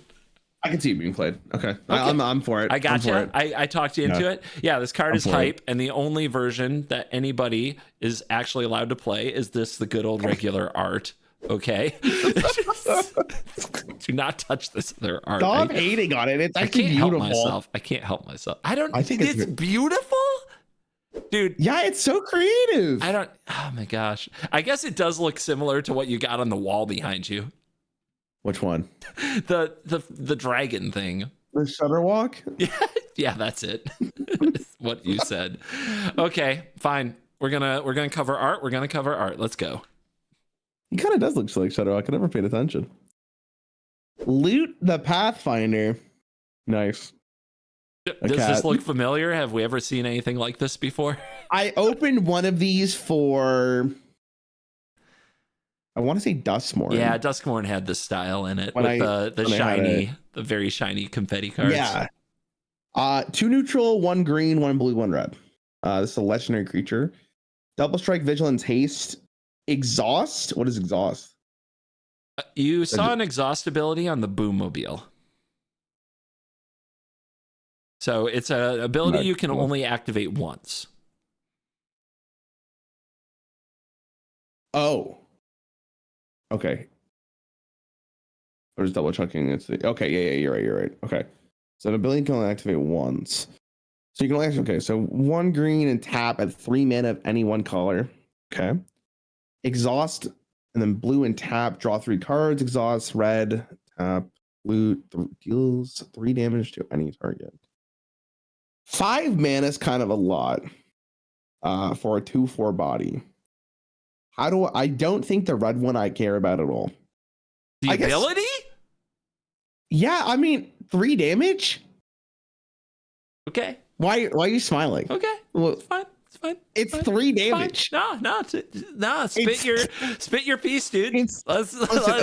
I can see it being played. Okay. I'm for it. I got you. I talked you into it. Yeah, this card is hype, and the only version that anybody is actually allowed to play is the good old regular art. Okay. Do not touch this other art. Stop hating on it. It's actually beautiful. I can't help myself. I think it's beautiful. Dude. Yeah, it's so creative. Oh my gosh. I guess it does look similar to what you got on the wall behind you. Which one? The dragon thing. The Shutterwalk? Yeah, Yeah, that's it. What you said. Okay, fine. We're gonna cover art. We're gonna cover art. Let's go. He kind of does look like Shadowhawk. I never paid attention. Loot the Pathfinder. Nice. Does this look familiar? Have we ever seen anything like this before? I opened one of these for, I want to say Duskmorn. Yeah, Duskmorn had this style in it with the very shiny confetti cards. Yeah. 2 neutral, 1 green, 1 blue, 1 red. This is a legendary creature. Double strike, vigilance, haste, exhaust. What is exhaust? You saw an exhaust ability on the Boommobile. So it's an ability you can only activate once. Oh. Okay. Or is double checking? Okay, yeah, you're right. Okay. So an ability can only activate once. So you can only okay, so 1 green and tap at 3 mana of any one color. Okay. Exhaust, and then blue and tap, draw 3 cards, exhaust, red, tap, blue, deals 3 damage to any target. 5 mana is kind of a lot for a 2/4 body. I don't think the red one I care about at all. The ability? Yeah, I mean 3 damage. Okay. Why are you smiling? Okay. Well, it's fine. It's fine. It's 3 damage. No. Spit your piece, dude. Let's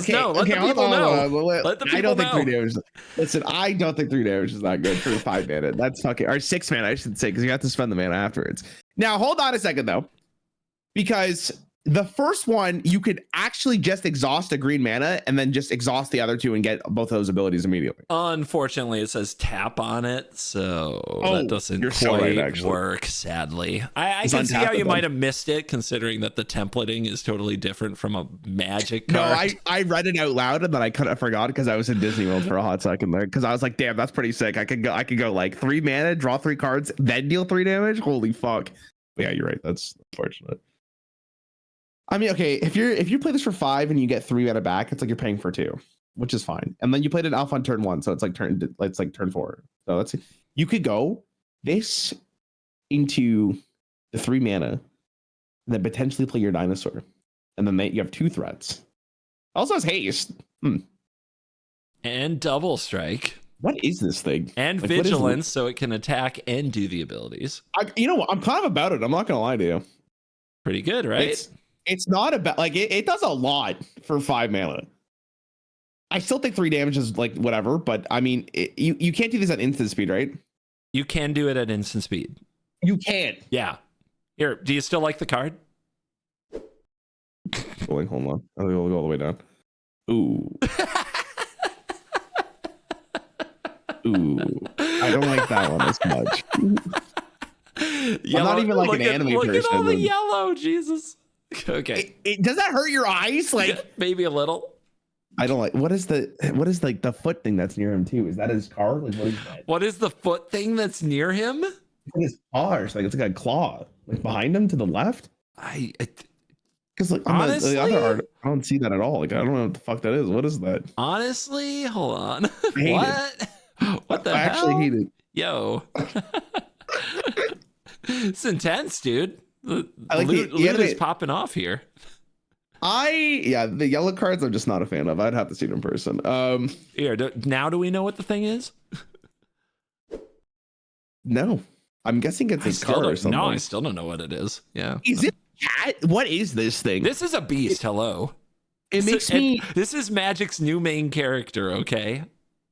know. Let the people know. Let the people know. I don't think 3 damage. Listen, I don't think 3 damage is that good for 5 mana. That's fucking, or 6 mana, I should say, because you have to spend the mana afterwards. Now, hold on a second though, because the first one you could actually just exhaust a green mana and then just exhaust the other 2 and get both those abilities immediately. Unfortunately, it says tap on it, so that doesn't quite work, sadly. I can see how you might have missed it, considering that the templating is totally different from a Magic card. No, I read it out loud and then I kind of forgot because I was in Disney World for a hot second there, because I was like, damn, that's pretty sick. I could go like 3 mana, draw 3 cards, then deal 3 damage. Holy fuck. But yeah, you're right. That's unfortunate. I mean, okay, if you play this for 5 and you get 3 mana back, it's like you're paying for 2, which is fine. And then you played an alpha on turn 1, so it's like turn 4. So you could go this into the 3 mana, and then potentially play your dinosaur, and then you have 2 threats. Also has haste and double strike. What is this thing? And like, vigilance, so it can attack and do the abilities. You know what? I'm kind of about it. I'm not gonna lie to you. Pretty good, right? It's not about like it does a lot for 5 mana. I still think 3 damage is like whatever, but I mean, you can't do this at instant speed, right? You can do it at instant speed. You can. Yeah. Here, do you still like the card? Hold on. I'll go all the way down. Ooh. Ooh. I don't like that one as much. Yellow, I'm not even like an anime person. Look at all the yellow, Jesus. Okay. Does that hurt your eyes? Like maybe a little. I don't like. What is like the foot thing that's near him too? Is that his car? Like what is that? What is the foot thing that's near him? It's like his paw, or like it's like a claw, like behind him to the left. Because like honestly, the other art, I don't see that at all. Like I don't know what the fuck that is. What is that? Honestly, hold on. What? What the hell? I actually hate it. Yo. It's intense, dude. I like loot is popping off here. The yellow cards I'm just not a fan of. I'd have to see it in person. Here, now do we know what the thing is? No. I'm guessing it's a card or something. No, I still don't know what it is. Yeah. Is it cat? What is this thing? This is a beast. Hello. This is Magic's new main character, okay?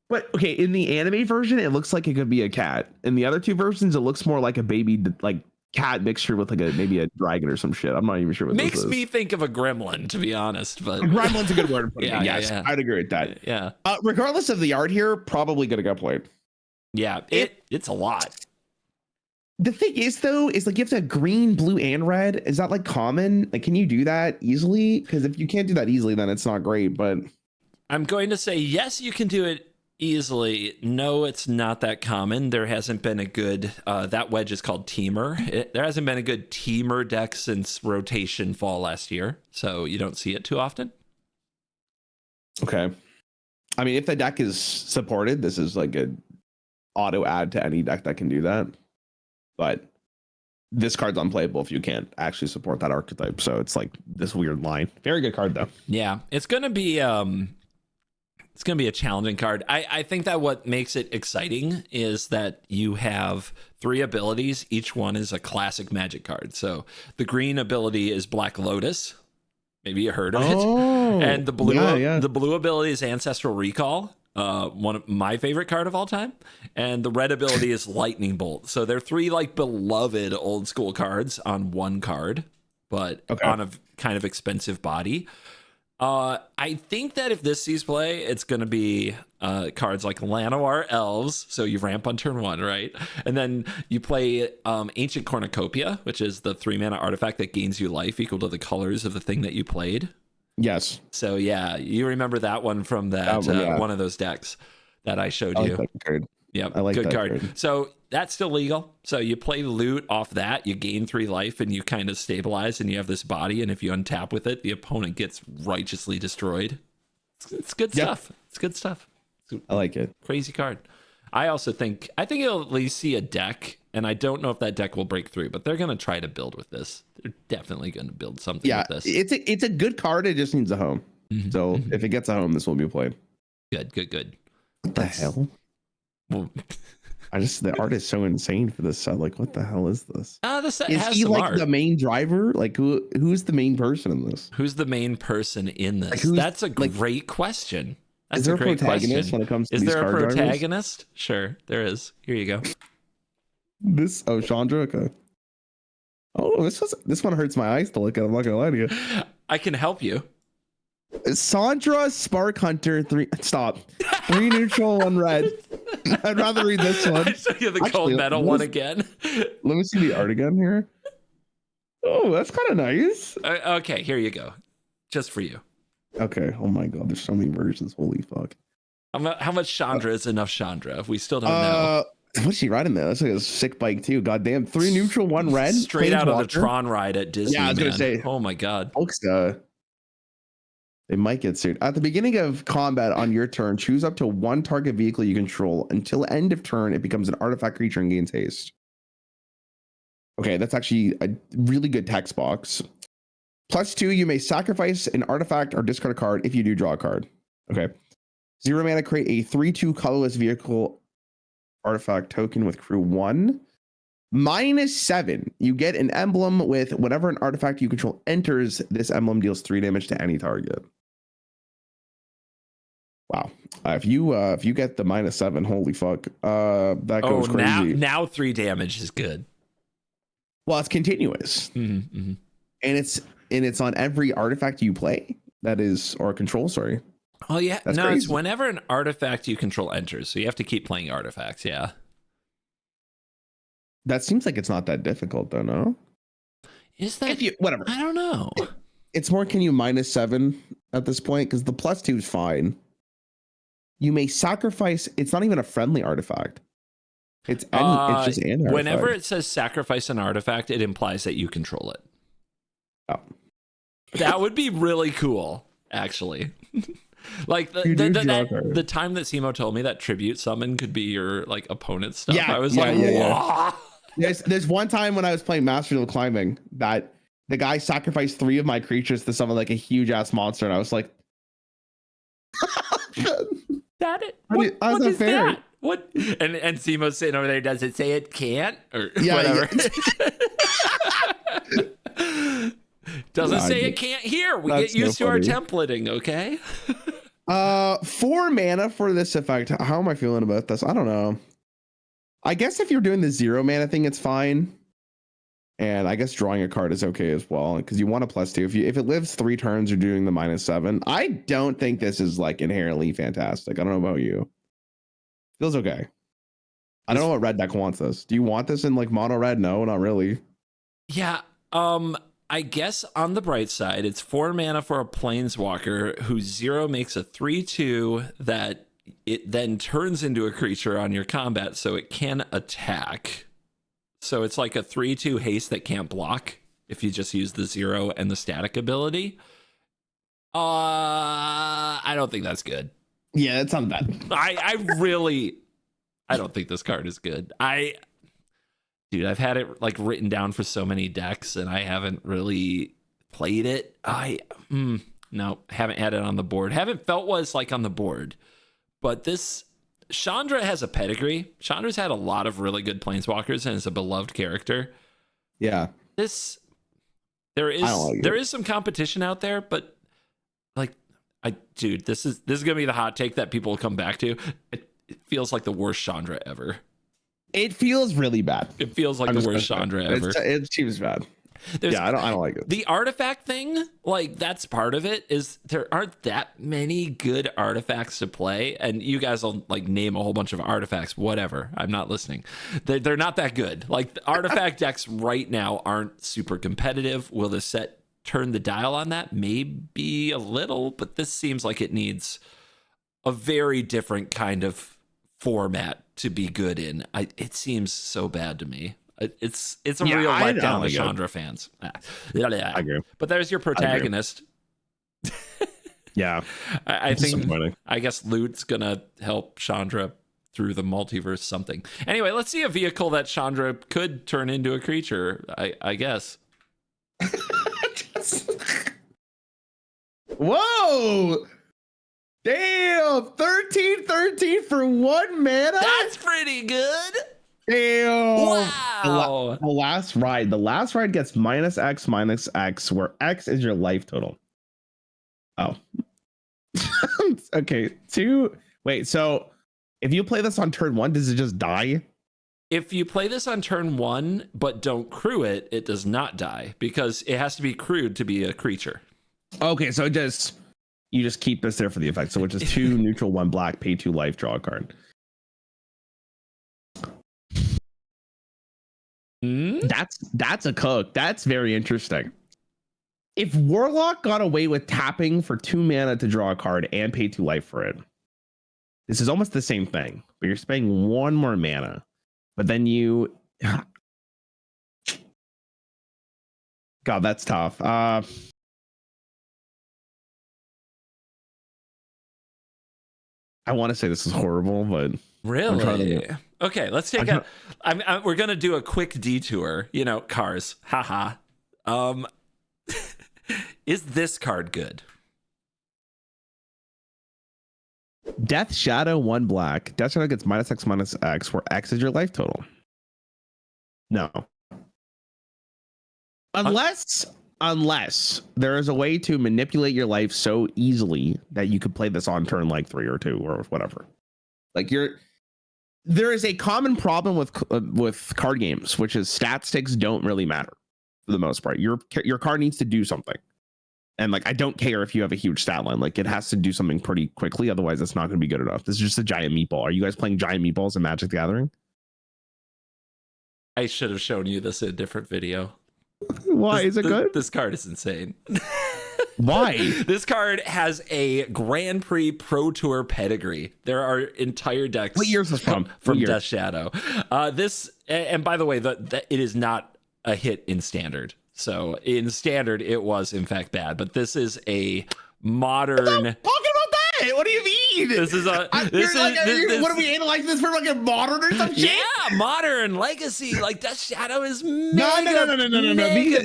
But okay, in the anime version, it looks like it could be a cat. In the other 2 versions, it looks more like a baby, like cat mixture with like maybe a dragon or some shit. I'm not even sure what this is. Makes me think of a gremlin, to be honest. But a gremlin's a good word for it. Yes, I'd agree with that. Yeah. Regardless of the art here, probably gonna get played. Yeah, it's a lot. The thing is, though, is like you have to have green, blue, and red. Is that like common? Like, can you do that easily? Because if you can't do that easily, then it's not great. But I'm going to say yes, you can do it easily. No, it's not that common. There hasn't been a good that wedge is called Teamer. There hasn't been a good Teamer deck since rotation fall last year, so you don't see it too often. Okay. I mean, if the deck is supported, this is like auto add to any deck that can do that. But this card's unplayable if you can't actually support that archetype. So it's like this weird line. Very good card though. Yeah, it's gonna be a challenging card. I think that what makes it exciting is that you have 3 abilities. Each one is a classic Magic card. So the green ability is Black Lotus. Maybe you heard of it. And the blue ability is Ancestral Recall. One of my favorite card of all time. And the red ability is Lightning Bolt. So they're 3 like beloved old school cards on one card, but on a kind of expensive body. I think that if this sees play, it's going to be cards like Llanowar Elves. So you ramp on turn 1, right? And then you play Ancient Cornucopia, which is the 3-mana artifact that gains you life equal to the colors of the thing that you played. Yes. So yeah, you remember that one from that one of those decks that I showed you. Like that card. Yeah, I like good that card. So that's still legal. So you play loot off that, you gain 3 life, and you kind of stabilize, and you have this body. And if you untap with it, the opponent gets righteously destroyed. It's good stuff. It's good stuff. I like it. Crazy card. I think you'll at least see a deck, and I don't know if that deck will break through, but they're going to try to build with this. They're definitely going to build something with this. It's a good card. It just needs a home. Mm-hmm. So if it gets a home, this will be played. Good. What the hell? Well, the art is so insane for this set. Like, what the hell is this? The set is has he some like art. The main driver? Like, who's the main person in this? Who's the main person in this? Like, that's a great question. That's is there a great protagonist question. When it comes to is these there a card protagonist? Drivers? Sure, there is. Here you go. Chandra. Okay. Oh, this one hurts my eyes to look at. I'm not gonna lie to you. I can help you. Sandra Spark Hunter 3. Stop. 3 neutral, 1 red. I'd rather read this one. I show you the gold medal one again. Let me see the art again here. Oh, that's kind of nice. Okay, here you go. Just for you. Okay. Oh my god, there's so many versions. Holy fuck. How much Chandra is enough Chandra? We still don't know. What's she riding there? That's like a sick bike too. Goddamn. 3 neutral, 1 red. Straight out of the Tron ride at Disney. Yeah, I was gonna say. Oh my god. Folks, they might get sued. At the beginning of combat on your turn, choose up to 1 target vehicle you control. Until end of turn, it becomes an artifact creature and gains haste. Okay, that's actually a really good text box. +2, you may sacrifice an artifact or discard a card if you do draw a card. Okay. 0 mana, create a 3/2 colorless vehicle artifact token with crew 1. -7, you get an emblem with whenever an artifact you control enters, this emblem deals 3 damage to any target. Wow. If you get the -7, holy fuck. That goes crazy. Now 3 damage is good. Well, it's continuous. Mm-hmm. And it's on every artifact you play or control, sorry. Oh yeah. That's no, crazy. It's whenever an artifact you control enters. So you have to keep playing artifacts, yeah. That seems like it's not that difficult though, no? Is that whatever? I don't know. It's more can you -7 at this point? Because the +2 is fine. You may sacrifice, it's not even a friendly artifact. It's just an artifact. Whenever it says sacrifice an artifact, it implies that you control it. Oh. That would be really cool, actually. Like the time that Simo told me that tribute summon could be your like opponent's stuff. Yeah, I was yeah. There's one time when I was playing Masters of Climbing that the guy sacrificed 3 of my creatures to summon like a huge ass monster, and I was like, "That it? What is fair? That? What?" And Simo's sitting over there. Does it say it can't or whatever? Yeah. Doesn't say it can't hear. We get used to our templating, okay? 4 mana for this effect. How am I feeling about this? I don't know. I guess if you're doing the 0 mana thing, it's fine. And I guess drawing a card is okay as well, because you want a +2. If it lives 3 turns, you're doing the -7. I don't think this is like inherently fantastic. I don't know about you. Feels okay. I don't know what red deck wants this. Do you want this in like mono red? No, not really. Yeah. I guess on the bright side, it's 4 mana for a planeswalker whose 0 makes a 3/2 that it then turns into a creature on your combat, so it can attack. So it's like a 3/2 haste that can't block if you just use the 0 and the static ability. I don't think that's good. Yeah, it's not bad. I really I don't think this card is good. Dude, I've had it like written down for so many decks, and I haven't really played it. No, haven't had it on the board. Haven't felt what it's like on the board. But this Chandra has a pedigree. Chandra's had a lot of really good planeswalkers and is a beloved character. Yeah. There is some competition out there, but like dude, this is gonna be the hot take that people will come back to. It feels like the worst Chandra ever. It feels really bad. It feels like the worst Chandra ever. It seems bad. I don't like it. The artifact thing, like that's part of it, is there aren't that many good artifacts to play, and you guys will like name a whole bunch of artifacts, whatever. I'm not listening. They're not that good. Like the artifact decks right now aren't super competitive. Will the set turn the dial on that? Maybe a little, but this seems like it needs a very different kind of format to be good in. It seems so bad to me. It's a real letdown to Chandra fans. I agree. But there's your protagonist. Yeah. I think, I guess Loot's gonna help Chandra through the multiverse something. Anyway, let's see a vehicle that Chandra could turn into a creature, I guess. Whoa! Damn! 13 for 1 mana? That's pretty good. Damn! Wow! The last ride gets -X, where X is your life total. Oh. Okay, so if you play this on turn 1, does it just die? If you play this on turn 1 but don't crew it, it does not die because it has to be crewed to be a creature. Okay, so you just keep this there for the effect. So which is 2 neutral, 1 black, pay 2 life, draw a card. That's a cook. That's very interesting. If Warlock got away with tapping for 2 mana to draw a card and pay 2 life for it, this is almost the same thing, but you're spending 1 more mana. But then God, that's tough. I want to say this is horrible, but really, okay. Let's take we're gonna do a quick detour. Cars. Haha. Is this card good? Death Shadow 1 black. Death Shadow gets -X, where X is your life total. No. Unless there is a way to manipulate your life so easily that you could play this on turn like 3 or 2 or whatever. Like there is a common problem with card games, which is stat sticks don't really matter for the most part. Your card needs to do something. And like I don't care if you have a huge stat line, like it has to do something pretty quickly, otherwise it's not going to be good enough. This is just a giant meatball. Are you guys playing giant meatballs in Magic the Gathering? I should have shown you this in a different video. Why is it good? This card is insane. Why? This card has a Grand Prix Pro Tour pedigree. There are entire decks. What year is this from? Death Shadow. This, and by the way, it is not a hit in Standard. So in Standard, it was in fact bad. But this is a modern. Talking about that? What do you mean? This is a. What are we analyzing this for? Like a modern or some shit? Yeah, modern legacy. Like Death Shadow is no.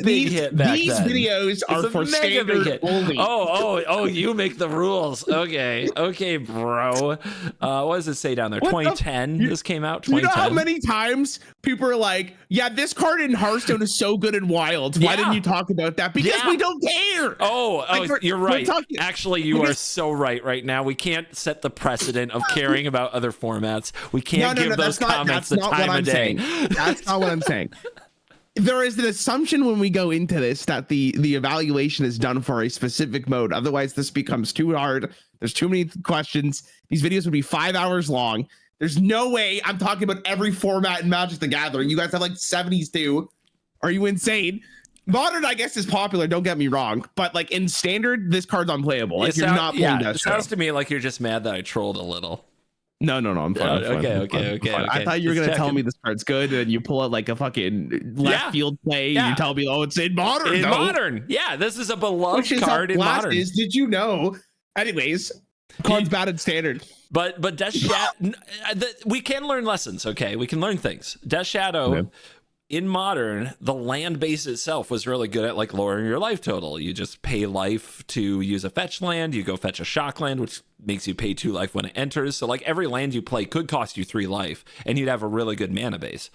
These videos are for Standard only. Oh, you make the rules. Okay, bro. What does it say down there? 2010. This came out. 2010. You know how many times people are like, "Yeah, this card in Hearthstone is so good in Wild. Why didn't you talk about that?" Because we don't care. You're right. Actually, you are so right now. We can't set the precedent of caring about other formats. We can't give those comments the time of day. That's not what I'm saying. There is an assumption when we go into this that the evaluation is done for a specific mode. Otherwise, this becomes too hard. There's too many questions. These videos would be 5 hours long. There's no way I'm talking about every format in Magic the Gathering. You guys have like 70s too. Are you insane? Modern, I guess, is popular. Don't get me wrong, but like in Standard, this card's unplayable. Like you're not playing Death Shadow. It sounds to me like you're just mad that I trolled a little. No, I'm fine. Okay. I thought you were gonna tell me this card's good, and you pull out like a fucking left field play, and you tell me, "Oh, it's in Modern." Modern, yeah, this is a beloved card in Modern. Did you know? Anyways, Card's bad at standard. But Death Shadow, we can learn lessons, okay? We can learn things. Death Shadow, in Modern, the land base itself was really good at like lowering your life total. You just pay life to use a fetch land. You go fetch a shock land, which makes you pay 2 life when it enters. So like every land you play could cost you 3 life, and you'd have a really good mana base.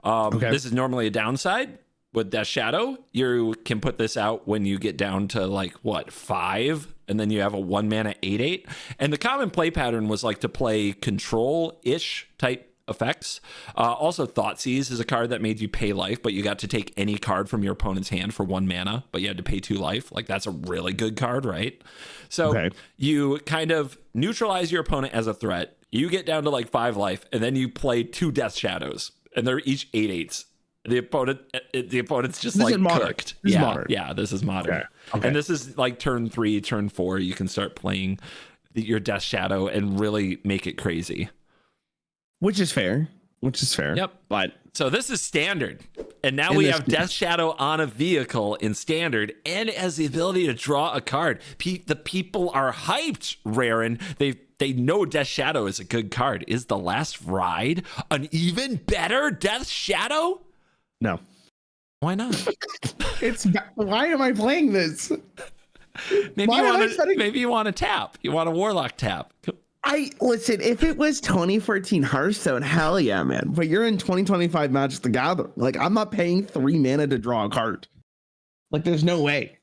This is normally a downside. With Death Shadow, you can put this out when you get down to like what 5, and then you have a 1 mana 8/8. And the common play pattern was like to play control-ish type effects. Also, Thoughtseize is a card that made you pay life, but you got to take any card from your opponent's hand for 1 mana, but you had to pay 2 life. Like that's a really good card, right? So you kind of neutralize your opponent as a threat. You get down to like 5 life, and then you play 2 Death Shadows, and they're each 8/8s. The opponent's just like cooked. This is modern. Yeah, this is Modern. Okay. And this is like turn 3, turn 4. You can start playing your Death Shadow and really make it crazy. Which is fair. Yep. But so this is standard. And now we have Death Shadow on a vehicle in standard, and it has the ability to draw a card. The people are hyped, Rarran. They know Death Shadow is a good card. Is The Last Ride an even better Death Shadow? No. Why not? Why am I playing this? Maybe you want to tap. You want a Warlock tap. Listen, if it was 2014 Hearthstone, hell yeah, man. But you're in 2025 Magic the Gathering. Like, I'm not paying 3 mana to draw a card. Like, there's no way.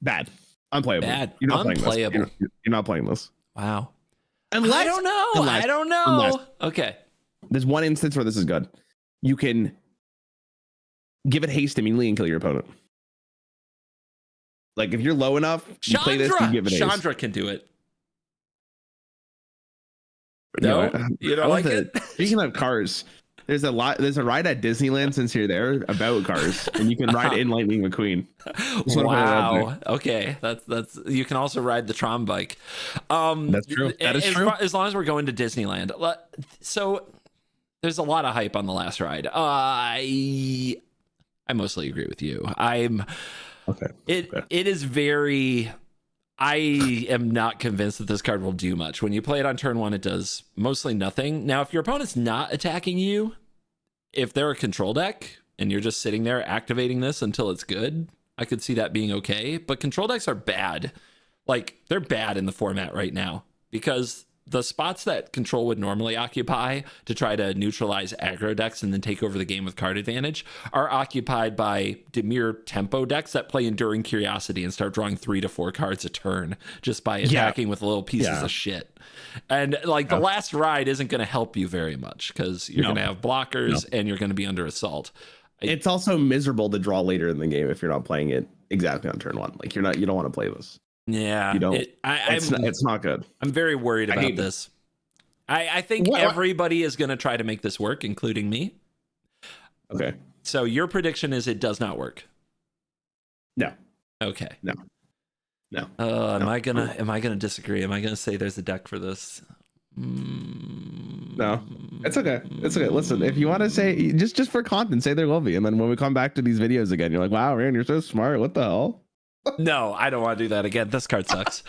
Bad. Unplayable. You're not playing this. You're not playing this. Wow. I don't know. Okay. There's one instance where this is good. You can give it haste immediately and kill your opponent. Like, if you're low enough, you play this, you give it haste. Chandra can do it. No, you don't like it? Speaking of cars, there's a ride at Disneyland since you're there about cars, and you can ride in Lightning McQueen. Wow. Okay, that's you can also ride the Tron bike. That's true. That is true. As long as we're going to Disneyland. So there's a lot of hype on The Last Ride. I mostly agree with you. It is very. I am not convinced that this card will do much. When you play it on turn 1, it does mostly nothing. Now, if your opponent's not attacking you, if they're a control deck and you're just sitting there activating this until it's good, I could see that being okay. But control decks are bad. Like, they're bad in the format right now because the spots that control would normally occupy to try to neutralize aggro decks and then take over the game with card advantage are occupied by Dimir tempo decks that play Enduring Curiosity and start drawing 3 to 4 cards a turn just by attacking with little pieces of shit. And like The Last Ride isn't going to help you very much because you're going to have blockers and you're going to be under assault. It's also miserable to draw later in the game if you're not playing it exactly on turn 1. Like you don't want to play this. Yeah, you don't. It's not good. I'm very worried about this. I think everybody is going to try to make this work, including me. Okay. So your prediction is it does not work. No. Okay. No. Am I gonna disagree? Am I gonna say there's a deck for this? No. It's okay. Listen, if you want to say just for content, say there will be, and then when we come back to these videos again, you're like, wow, Ryan, you're so smart. What the hell? No, I don't want to do that again. This card sucks.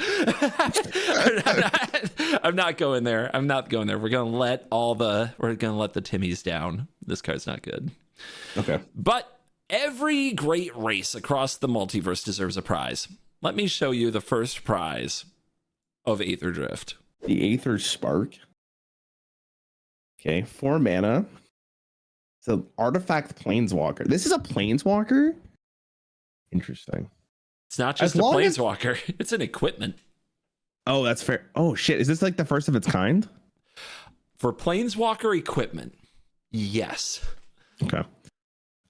I'm not going there. We're gonna let the Timmies down. This card's not good. Okay. But every great race across the multiverse deserves a prize. Let me show you the first prize of Aetherdrift. The Aether Spark. Okay, 4 mana. So artifact planeswalker. This is a planeswalker? Interesting. It's not just a planeswalker. It's an equipment. Oh, that's fair. Oh, shit. Is this like the first of its kind? For planeswalker equipment, yes. Okay.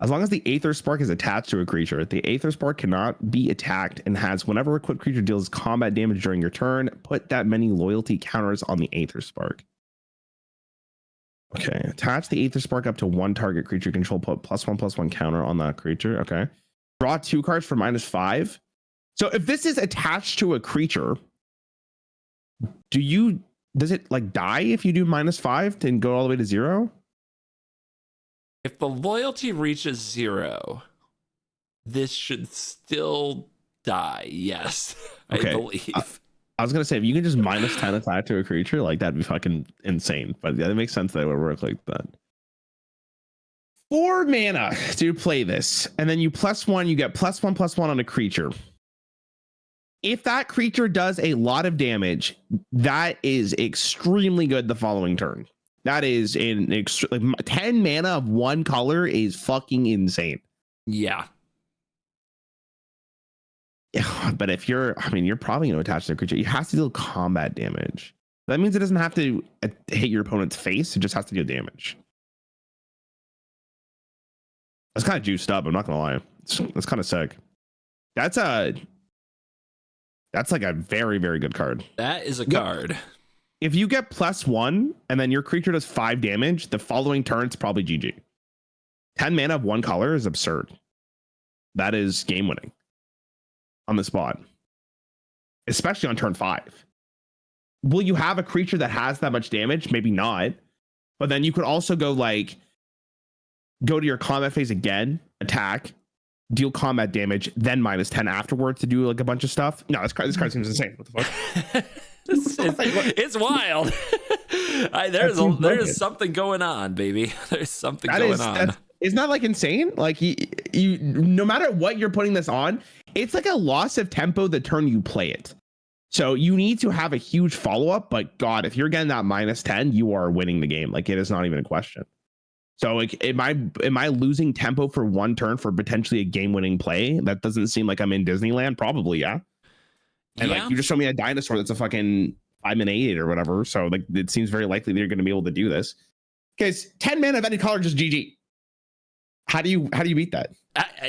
As long as the Aether Spark is attached to a creature, the Aether Spark cannot be attacked and has whenever equipped creature deals combat damage during your turn, put that many loyalty counters on the Aether Spark. Okay. Attach the Aether Spark up to 1 target creature control, put +1/+1 counter on that creature. Okay. Draw 2 cards for -5. So if this is attached to a creature, does it like die if you do -5 and go all the way to 0? If the loyalty reaches 0, this should still die. Yes, okay. I believe. I was gonna say if you can just minus 10 attack to a creature, like that'd be fucking insane. But yeah, it makes sense that it would work like that. 4 mana to play this, and then you +1, you get +1/+1 on a creature. If that creature does a lot of damage, that is extremely good the following turn. That is like 10 mana of 1 color is fucking insane. Yeah. Yeah, but if you're probably going to attach to the creature. You have to deal combat damage. That means it doesn't have to hit your opponent's face. It just has to do damage. That's kind of juiced up. I'm not going to lie. That's kind of sick. That's like a very, very good card. That is a card. If you get +1 and then your creature does 5 damage, the following turn it's probably GG. 10 mana of 1 color is absurd. That is game winning on the spot, especially on turn 5. Will you have a creature that has that much damage? Maybe not. But then you could also go to your combat phase again, attack, deal combat damage, then -10 afterwards to do like a bunch of stuff. No, this card seems insane. What the fuck? It's wild. There's something going on, baby. There's something going on. Isn't that like insane? Like you no matter what you're putting this on, it's like a loss of tempo the turn you play it. So you need to have a huge follow-up, but God, if you're getting that -10, you are winning the game. Like it is not even a question. So like, am I losing tempo for 1 turn for potentially a game-winning play? That doesn't seem like I'm in Disneyland. Probably, yeah. And like you just show me a dinosaur that's a fucking 5/8 or whatever. So like it seems very likely that you're going to be able to do this. Because 10 mana of any color, just GG. How do you beat that?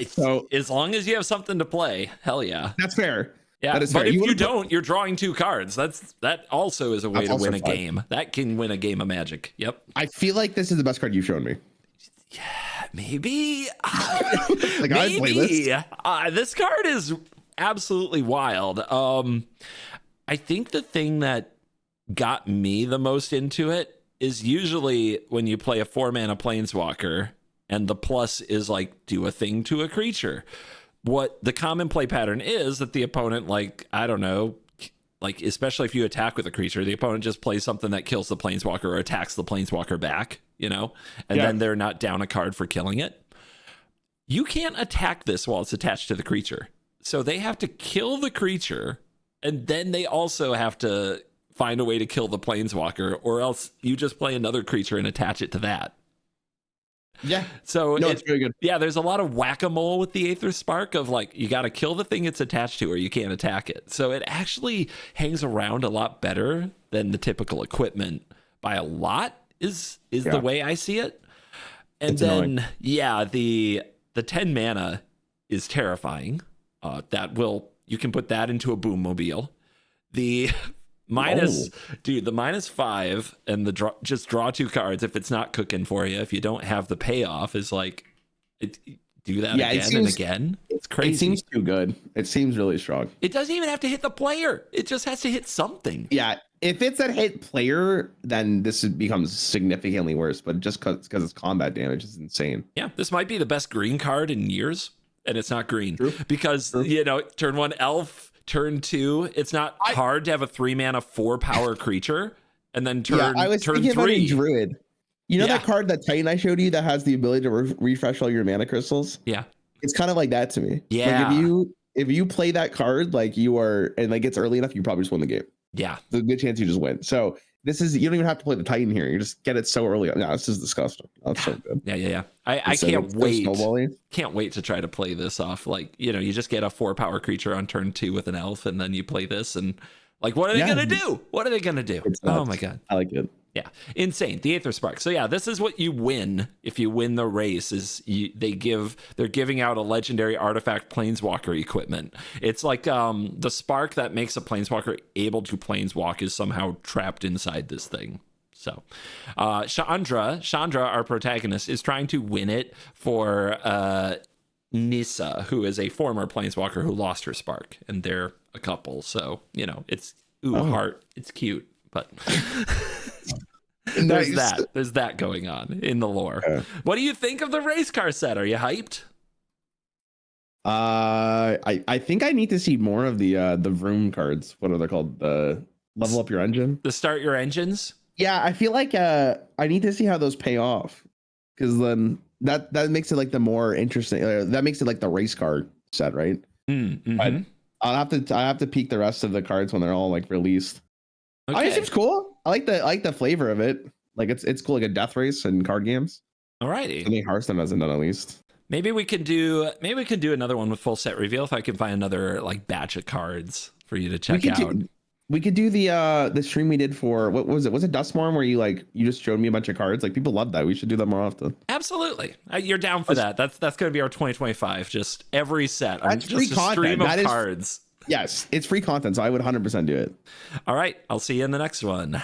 So as long as you have something to play, hell yeah. That's fair. Yeah, but fair. If you don't, you're drawing 2 cards. That also is a way to win a game. That can win a game of Magic. Yep. I feel like this is the best card you've shown me. Yeah, maybe. Like maybe. This card is absolutely wild. I think the thing that got me the most into it is usually when you play a 4-mana Planeswalker and the plus is like do a thing to a creature. What the common play pattern is that the opponent, like, I don't know, like, especially if you attack with a creature, the opponent just plays something that kills the Planeswalker or attacks the Planeswalker back, you know, and then they're not down a card for killing it. You can't attack this while it's attached to the creature. So they have to kill the creature, and then they also have to find a way to kill the Planeswalker, or else you just play another creature and attach it to that. Yeah. So it's very good. Yeah, there's a lot of whack-a-mole with the Aether Spark of like you got to kill the thing it's attached to or you can't attack it. So it actually hangs around a lot better than the typical equipment by a lot is the way I see it. And it's then annoying. Yeah, the 10 mana is terrifying. You can put that into a Boommobile. The the -5 and the just draw 2 cards if it's not cooking for you. If you don't have the payoff, is like do that again and again. It's crazy. It seems too good. It seems really strong. It doesn't even have to hit the player. It just has to hit something. Yeah, if it's a hit player, then this becomes significantly worse. But just because it's combat damage is insane. Yeah, this might be the best green card in years, and it's not green because turn 1 elf. Turn 2, it's not hard to have a 3-mana 4-power creature, and then I was turn thinking 3. About a druid. You know that card that Titan I showed you that has the ability to refresh all your mana crystals? Yeah, it's kind of like that to me. Yeah, like if you play that card, like you are, and like it's early enough, you probably just win the game. Yeah, there's a good chance you just win. So you don't even have to play the Titan here. You just get it so early. No, this is disgusting. That's so good. Yeah. I can't wait. Can't wait to try to play this off. Like, you just get a 4-power creature on turn 2 with an elf, and then you play this, and like, what are they gonna do? What are they gonna do? Oh my god. I like it. Yeah, insane. The Aether Spark. So yeah, this is what you win if you win the race. They're giving out a legendary artifact Planeswalker equipment. It's like the spark that makes a Planeswalker able to Planeswalk is somehow trapped inside this thing. So Chandra, our protagonist, is trying to win it for Nissa, who is a former Planeswalker who lost her spark, and they're a couple. So it's heart. It's cute, but. There's that going on in the lore. What do you think of the race car set? Are you hyped? I think I need to see more of the Vroom cards. What are they called? The level up your engine. The start your engines. Yeah, I feel like I need to see how those pay off, because then that makes it like the more interesting. That makes it like the race card set, right? Mm-hmm. But I have to peek the rest of the cards when they're all like released. Okay. It seems cool. I like the flavor of it. Like it's cool, like a death race in card games. Alrighty. I think Hearthstone hasn't done at least. Maybe we could do another one with full set reveal if I can find another like batch of cards for you to check out. We could do the stream we did for, what was it? Was it Dustmorn, where you just showed me a bunch of cards? Like, people love that. We should do that more often. Absolutely. You're down for that. That's going to be our 2025. Just every set. That's free just a stream content. of cards. Yes, it's free content, so I would 100% do it. All right. I'll see you in the next one.